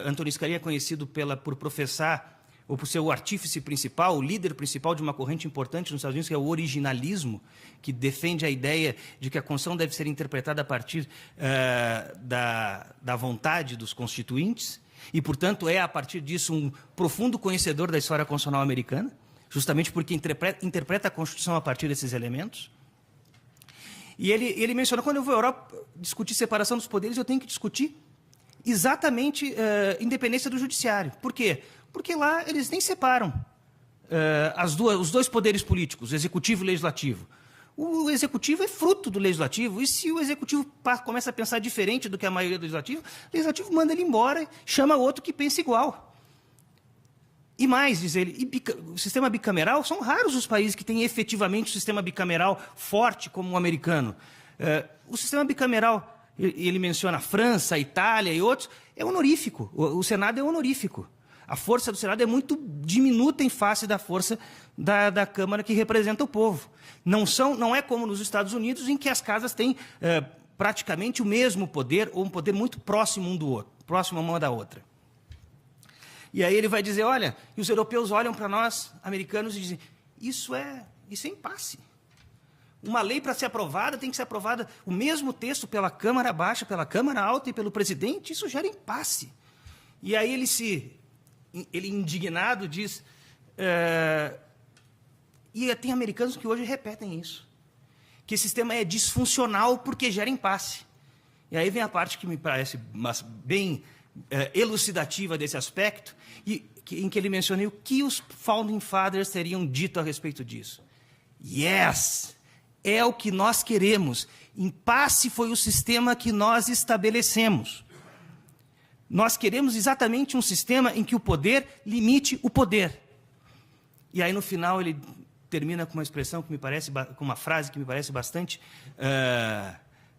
Antônio Scalia é conhecido por professar, ou por ser o artífice principal, o líder principal de uma corrente importante nos Estados Unidos, que é o originalismo, que defende a ideia de que a Constituição deve ser interpretada a partir da vontade dos constituintes, e, portanto, é, a partir disso, um profundo conhecedor da história constitucional americana, justamente porque interpreta a Constituição a partir desses elementos. E ele menciona, quando eu vou à Europa discutir separação dos poderes, eu tenho que discutir exatamente independência do judiciário. Por quê? Porque lá eles nem separam os dois poderes políticos, o executivo e o legislativo. O executivo é fruto do legislativo, e se o executivo começa a pensar diferente do que a maioria do legislativo, o legislativo manda ele embora e chama outro que pensa igual. E mais, diz ele, o sistema bicameral, são raros os países que têm efetivamente um sistema bicameral forte como o americano. O sistema bicameral, ele menciona a França, a Itália e outros, é honorífico, o Senado é honorífico. A força do Senado é muito diminuta em face da força da Câmara que representa o povo. Não é como nos Estados Unidos, em que as casas têm praticamente o mesmo poder, ou um poder muito próximo um do outro, próximo uma da outra. E aí ele vai dizer, olha, e os europeus olham para nós, americanos, e dizem, isso é impasse. Uma lei, para ser aprovada, tem que ser aprovada o mesmo texto pela Câmara Baixa, pela Câmara Alta e pelo presidente, isso gera impasse. E aí ele indignado diz, e tem americanos que hoje repetem isso, que esse sistema é disfuncional porque gera impasse. E aí vem a parte que me parece bem elucidativa desse aspecto, em que ele menciona o que os Founding Fathers teriam dito a respeito disso. Yes! É o que nós queremos. Impasse foi o sistema que nós estabelecemos. Nós queremos exatamente um sistema em que o poder limite o poder. E aí, no final, ele termina com uma expressão que me parece, com uma frase que me parece bastante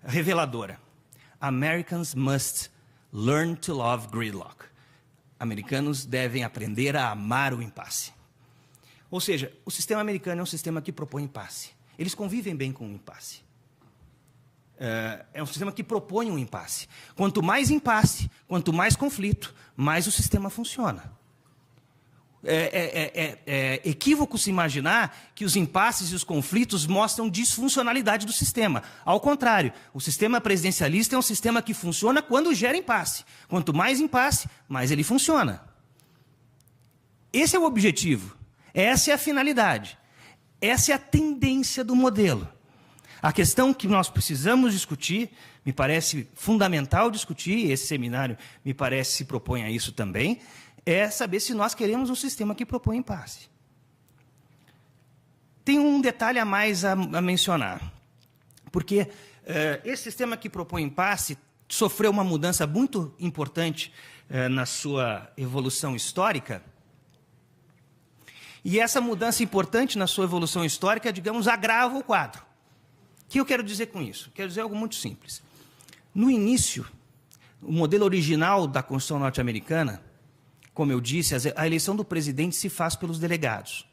reveladora. Americans must learn to love gridlock. Americanos devem aprender a amar o impasse. Ou seja, o sistema americano é um sistema que propõe impasse. Eles convivem bem com o impasse. É um sistema que propõe um impasse. Quanto mais impasse, quanto mais conflito, mais o sistema funciona. É equívoco se imaginar que os impasses e os conflitos mostram disfuncionalidade do sistema. Ao contrário, o sistema presidencialista é um sistema que funciona quando gera impasse. Quanto mais impasse, mais ele funciona. Esse é o objetivo. Essa é a finalidade. Essa é a tendência do modelo. A questão que nós precisamos discutir, me parece fundamental discutir, e esse seminário me parece se propõe a isso também, é saber se nós queremos um sistema que propõe impasse. Tem um detalhe a mais a mencionar, porque esse sistema que propõe impasse sofreu uma mudança muito importante na sua evolução histórica, e essa mudança importante na sua evolução histórica, digamos, agrava o quadro. O que eu quero dizer com isso? Quero dizer algo muito simples. No início, o modelo original da Constituição norte-americana, como eu disse, a eleição do presidente se faz pelos delegados.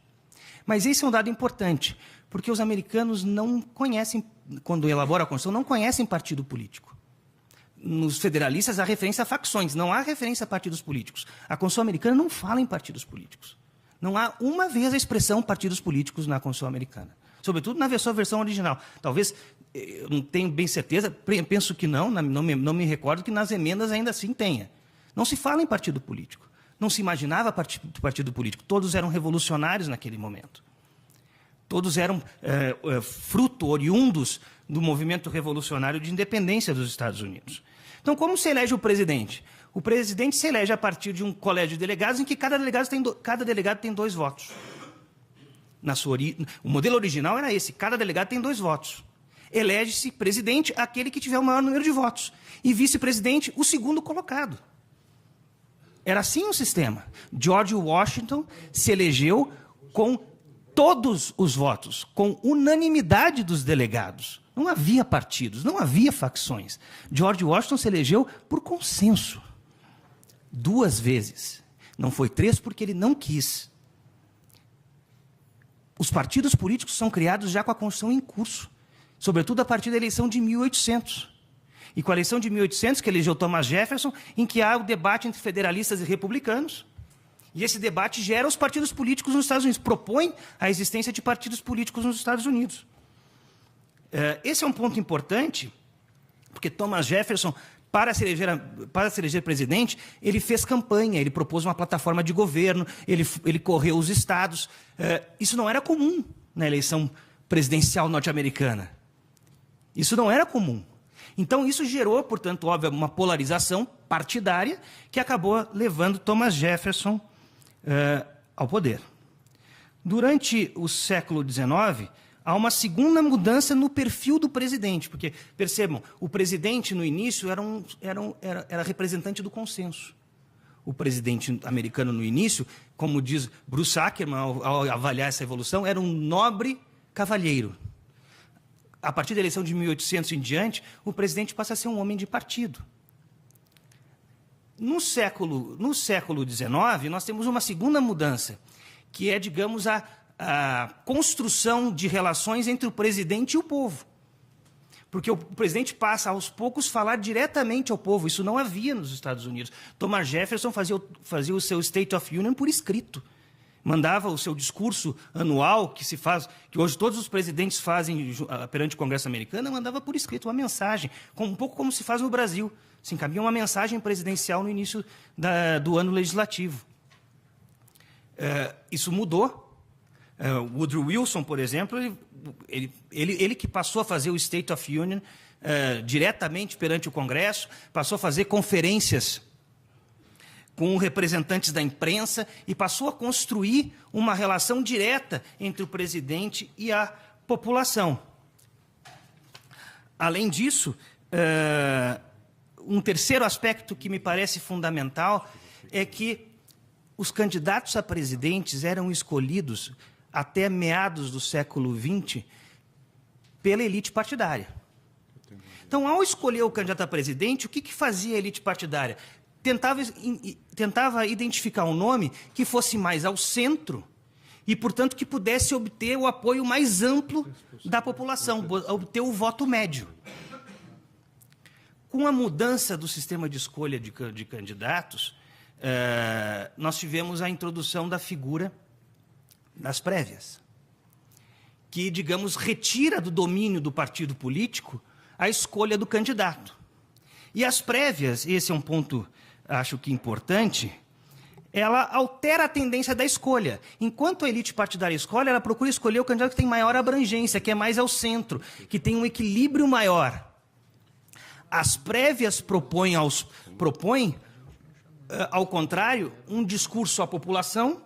Mas esse é um dado importante, porque os americanos não conhecem, quando elaboram a Constituição, não conhecem partido político. Nos federalistas há referência a facções, não há referência a partidos políticos. A Constituição americana não fala em partidos políticos. Não há uma vez a expressão partidos políticos na Constituição americana. Sobretudo na versão original. Talvez, eu não tenho bem certeza, penso que não me recordo que nas emendas ainda assim tenha. Não se fala em partido político. Não se imaginava partido político. Todos eram revolucionários naquele momento. Todos eram fruto, oriundos do movimento revolucionário de independência dos Estados Unidos. Então, como se elege o presidente? O presidente se elege a partir de um colégio de delegados em que cada delegado tem 2 votos. O modelo original era esse, cada delegado tem 2 votos. Elege-se presidente aquele que tiver o maior número de votos. E vice-presidente, o segundo colocado. Era assim o sistema. George Washington se elegeu com todos os votos, com unanimidade dos delegados. Não havia partidos, não havia facções. George Washington se elegeu por consenso. 2 vezes. Não foi 3 porque ele não quis. Os partidos políticos são criados já com a Constituição em curso, sobretudo a partir da eleição de 1800. E com a eleição de 1800, que elegeu Thomas Jefferson, em que há o debate entre federalistas e republicanos. E esse debate gera os partidos políticos nos Estados Unidos, propõe a existência de partidos políticos nos Estados Unidos. Esse é um ponto importante, porque Thomas Jefferson, para se eleger presidente, ele fez campanha, ele propôs uma plataforma de governo, ele correu os estados. Isso não era comum na eleição presidencial norte-americana. Isso não era comum. Então, isso gerou, portanto, óbvio, uma polarização partidária que acabou levando Thomas Jefferson ao poder. Durante o século XIX, há uma segunda mudança no perfil do presidente, porque, percebam, o presidente, no início, era representante do consenso. O presidente americano, no início, como diz Bruce Ackerman, ao avaliar essa evolução, era um nobre cavalheiro. A partir da eleição de 1800 em diante, o presidente passa a ser um homem de partido. No século XIX, nós temos uma segunda mudança, que é, digamos, a construção de relações entre o presidente e o povo. Porque o presidente passa, aos poucos, a falar diretamente ao povo. Isso não havia nos Estados Unidos. Thomas Jefferson fazia o seu State of Union por escrito. Mandava o seu discurso anual, que hoje todos os presidentes fazem perante o Congresso americano, mandava por escrito uma mensagem, um pouco como se faz no Brasil. Se encaminha uma mensagem presidencial no início do ano legislativo. Isso mudou. Woodrow Wilson, por exemplo, ele que passou a fazer o State of Union diretamente perante o Congresso, passou a fazer conferências com representantes da imprensa e passou a construir uma relação direta entre o presidente e a população. Além disso, um terceiro aspecto que me parece fundamental é que os candidatos a presidentes eram escolhidos até meados do século XX pela elite partidária. Então, ao escolher o candidato a presidente, o que fazia a elite partidária? Tentava identificar um nome que fosse mais ao centro e, portanto, que pudesse obter o apoio mais amplo da população, obter o voto médio. Com a mudança do sistema de escolha de candidatos, nós tivemos a introdução da figura das prévias, que, digamos, retira do domínio do partido político a escolha do candidato. E as prévias, esse é um ponto, acho que importante, ela altera a tendência da escolha. Enquanto a elite partidária escolhe, ela procura escolher o candidato que tem maior abrangência, que é mais ao centro, que tem um equilíbrio maior. As prévias propõem, ao contrário, um discurso à população,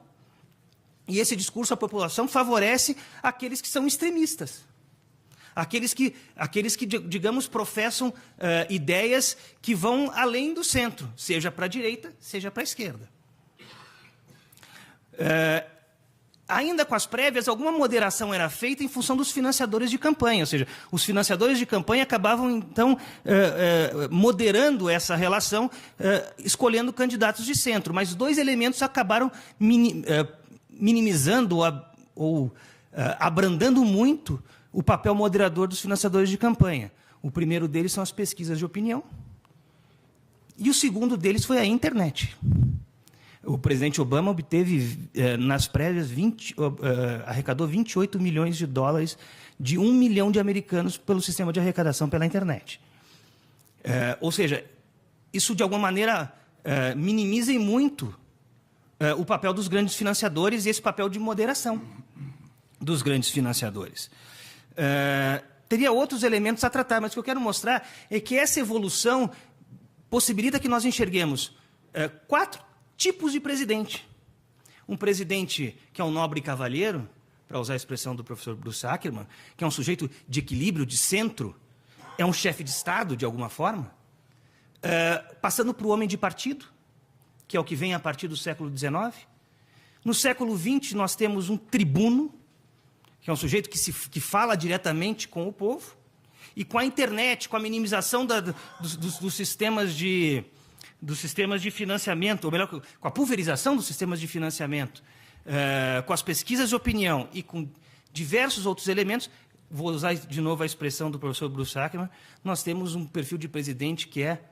e esse discurso à população favorece aqueles que são extremistas. Aqueles que, digamos, professam ideias que vão além do centro, seja para a direita, seja para a esquerda. Ainda com as prévias, alguma moderação era feita em função dos financiadores de campanha, ou seja, os financiadores de campanha acabavam, então, moderando essa relação, escolhendo candidatos de centro, mas 2 elementos acabaram minimizando ou abrandando muito o papel moderador dos financiadores de campanha. O primeiro deles são as pesquisas de opinião e o segundo deles foi a internet. O presidente Obama obteve, nas prévias, arrecadou 28 milhões de dólares de 1 milhão de americanos pelo sistema de arrecadação pela internet. Ou seja, isso, de alguma maneira, minimiza e muito o papel dos grandes financiadores e esse papel de moderação dos grandes financiadores. Teria outros elementos a tratar, mas o que eu quero mostrar é que essa evolução possibilita que nós enxerguemos 4 tipos de presidente. Um presidente que é um nobre cavalheiro, para usar a expressão do professor Bruce Ackerman, que é um sujeito de equilíbrio, de centro, é um chefe de Estado, de alguma forma, passando para o homem de partido, que é o que vem a partir do século XIX. No século XX, nós temos um tribuno, que é um sujeito que fala diretamente com o povo. E com a internet, com a minimização dos sistemas de financiamento, ou melhor, com a pulverização dos sistemas de financiamento, com as pesquisas de opinião e com diversos outros elementos, vou usar de novo a expressão do professor Bruce Ackerman, nós temos um perfil de presidente que é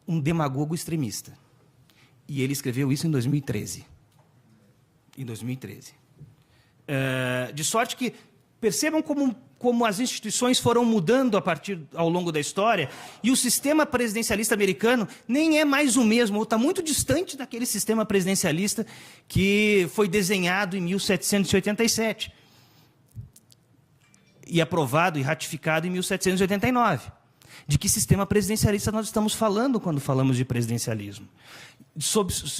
um demagogo extremista. E ele escreveu isso em 2013. Em 2013. De sorte que percebam como as instituições foram mudando ao longo da história, e o sistema presidencialista americano nem é mais o mesmo, ou está muito distante daquele sistema presidencialista que foi desenhado em 1787 e aprovado e ratificado em 1789. De que sistema presidencialista nós estamos falando quando falamos de presidencialismo?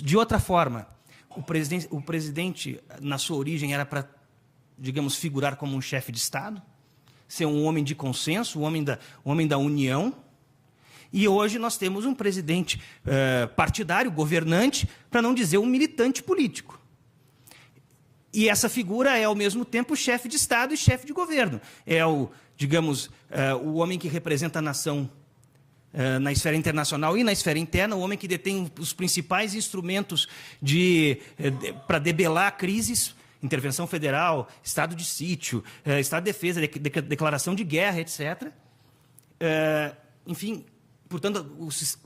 De outra forma, o presidente, na sua origem, era para, digamos, figurar como um chefe de Estado, ser um homem de consenso, um homem da união. E hoje nós temos um presidente partidário, governante, para não dizer um militante político. E essa figura é, ao mesmo tempo, chefe de Estado e chefe de governo. É o homem que representa a nação na esfera internacional e na esfera interna, o homem que detém os principais instrumentos para debelar crises, intervenção federal, estado de sítio, estado de defesa, declaração de guerra, etc. Enfim, portanto,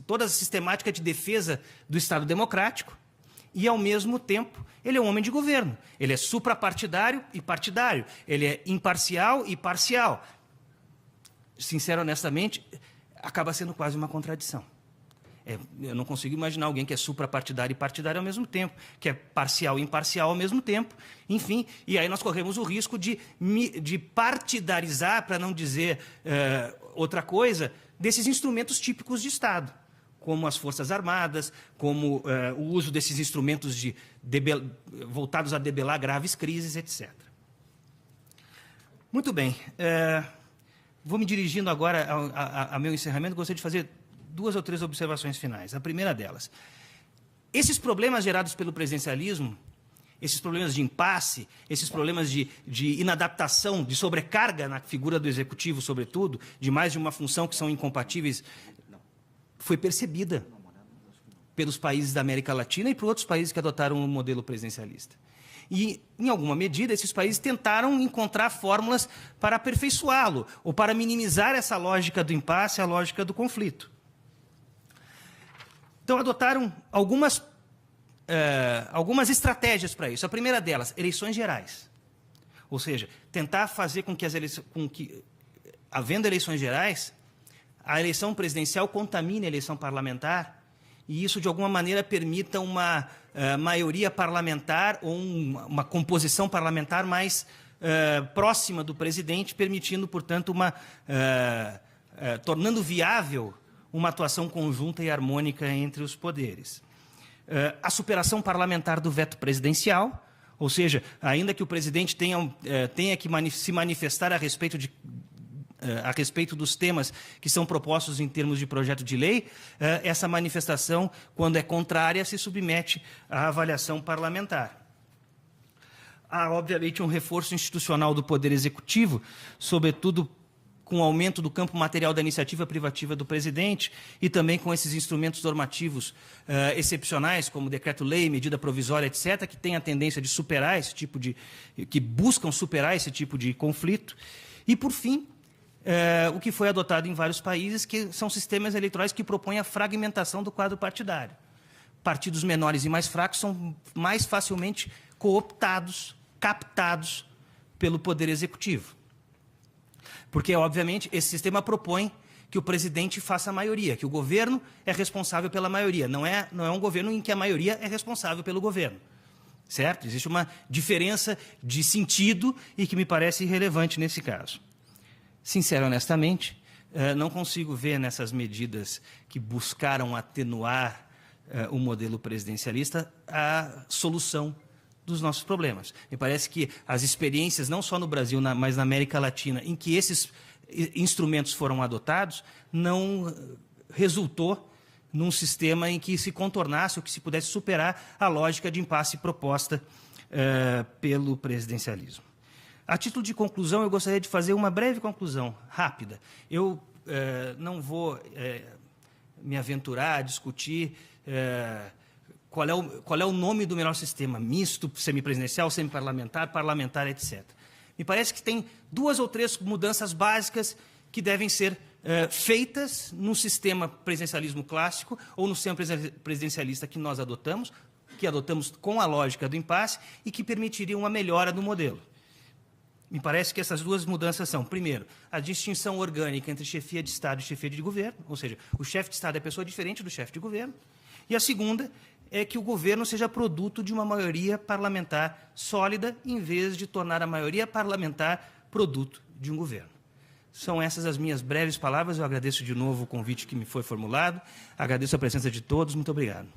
toda a sistemática de defesa do Estado democrático. E, ao mesmo tempo, ele é um homem de governo. Ele é suprapartidário e partidário. Ele é imparcial e parcial. Sincero, honestamente, acaba sendo quase uma contradição. Eu não consigo imaginar alguém que é suprapartidário e partidário ao mesmo tempo, que é parcial e imparcial ao mesmo tempo. Enfim, e aí nós corremos o risco de partidarizar, para não dizer outra coisa, desses instrumentos típicos de Estado, como as Forças Armadas, como o uso desses instrumentos voltados a debelar graves crises, etc. Muito bem. Vou me dirigindo agora ao meu encerramento. Gostaria de fazer 2 ou 3 observações finais. A primeira delas: esses problemas gerados pelo presidencialismo, esses problemas de impasse, esses problemas de inadaptação, de sobrecarga na figura do executivo, sobretudo, de mais de uma função que são incompatíveis, foi percebida pelos países da América Latina e por outros países que adotaram o modelo presidencialista. E, em alguma medida, esses países tentaram encontrar fórmulas para aperfeiçoá-lo, ou para minimizar essa lógica do impasse, a lógica do conflito. Então, adotaram algumas estratégias para isso. A primeira delas, eleições gerais. Ou seja, tentar fazer com que, havendo eleições gerais, a eleição presidencial contamine a eleição parlamentar, e isso, de alguma maneira, permita uma maioria parlamentar ou uma composição parlamentar mais próxima do presidente, permitindo, portanto, tornando viável uma atuação conjunta e harmônica entre os poderes. A superação parlamentar do veto presidencial, ou seja, ainda que o presidente tenha que se manifestar a respeito dos temas que são propostos em termos de projeto de lei, essa manifestação, quando é contrária, se submete à avaliação parlamentar. Há, obviamente, um reforço institucional do Poder Executivo, sobretudo com o aumento do campo material da iniciativa privativa do presidente e também com esses instrumentos normativos excepcionais, como decreto-lei, medida provisória, etc., que têm a tendência de superar que buscam superar esse tipo de conflito. E, por fim, o que foi adotado em vários países, que são sistemas eleitorais que propõem a fragmentação do quadro partidário. Partidos menores e mais fracos são mais facilmente cooptados, captados pelo Poder Executivo. Porque, obviamente, esse sistema propõe que o presidente faça a maioria, que o governo é responsável pela maioria. Não é um governo em que a maioria é responsável pelo governo. Certo? Existe uma diferença de sentido e que me parece irrelevante nesse caso. Sincero e honestamente, não consigo ver nessas medidas que buscaram atenuar o modelo presidencialista a solução dos nossos problemas. Me parece que as experiências, não só no Brasil, mas na América Latina, em que esses instrumentos foram adotados, não resultou num sistema em que se contornasse ou que se pudesse superar a lógica de impasse proposta pelo presidencialismo. A título de conclusão, eu gostaria de fazer uma breve conclusão, rápida. Eu não vou me aventurar a discutir qual é o nome do melhor sistema, misto, semipresidencial, semiparlamentar, parlamentar, etc. Me parece que tem 2 ou 3 mudanças básicas que devem ser feitas no sistema presidencialismo clássico ou no sistema presidencialista que nós adotamos com a lógica do impasse e que permitiriam uma melhora do modelo. Me parece que essas 2 mudanças são, primeiro, a distinção orgânica entre chefia de Estado e chefia de governo, ou seja, o chefe de Estado é pessoa diferente do chefe de governo, e a segunda é que o governo seja produto de uma maioria parlamentar sólida, em vez de tornar a maioria parlamentar produto de um governo. São essas as minhas breves palavras. Eu agradeço de novo o convite que me foi formulado, agradeço a presença de todos. Muito obrigado.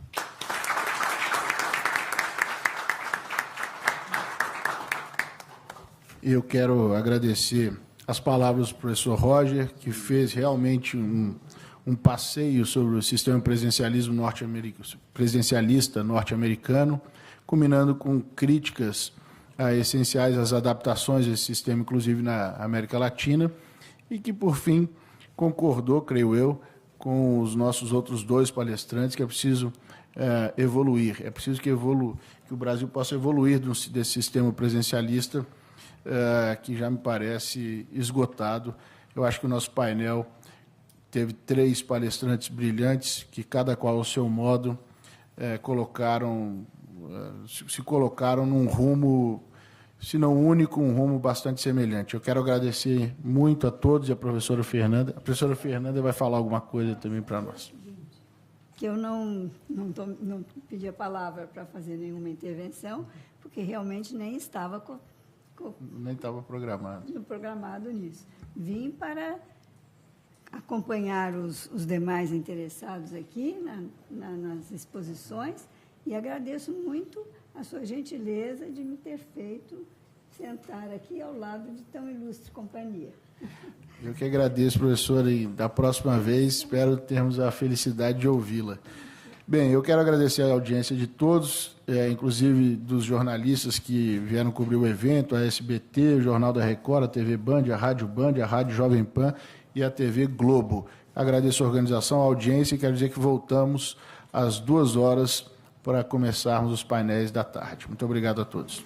Eu quero agradecer as palavras do professor Roger, que fez realmente um passeio sobre o sistema presidencialista norte-americano, culminando com críticas essenciais às adaptações desse sistema, inclusive na América Latina, e que, por fim, concordou, creio eu, com os nossos outros 2 palestrantes, que é preciso evoluir. É preciso que o Brasil possa evoluir desse sistema presidencialista, que já me parece esgotado. Eu acho que o nosso painel teve 3 palestrantes brilhantes, que cada qual ao seu modo se colocaram num rumo, se não único, um rumo bastante semelhante. Eu quero agradecer muito a todos e a professora Fernanda. A professora Fernanda vai falar alguma coisa também para nós. Que eu não pedi a palavra para fazer nenhuma intervenção, porque realmente nem estava programado nisso. Vim para acompanhar os demais interessados aqui nas exposições e agradeço muito a sua gentileza de me ter feito sentar aqui ao lado de tão ilustre companhia. Eu que agradeço, professora, e da próxima vez espero termos a felicidade de ouvi-la. Bem, eu quero agradecer a audiência de todos, inclusive dos jornalistas que vieram cobrir o evento, a SBT, o Jornal da Record, a TV Band, a Rádio Jovem Pan e a TV Globo. Agradeço a organização, a audiência e quero dizer que voltamos às 2 horas para começarmos os painéis da tarde. Muito obrigado a todos.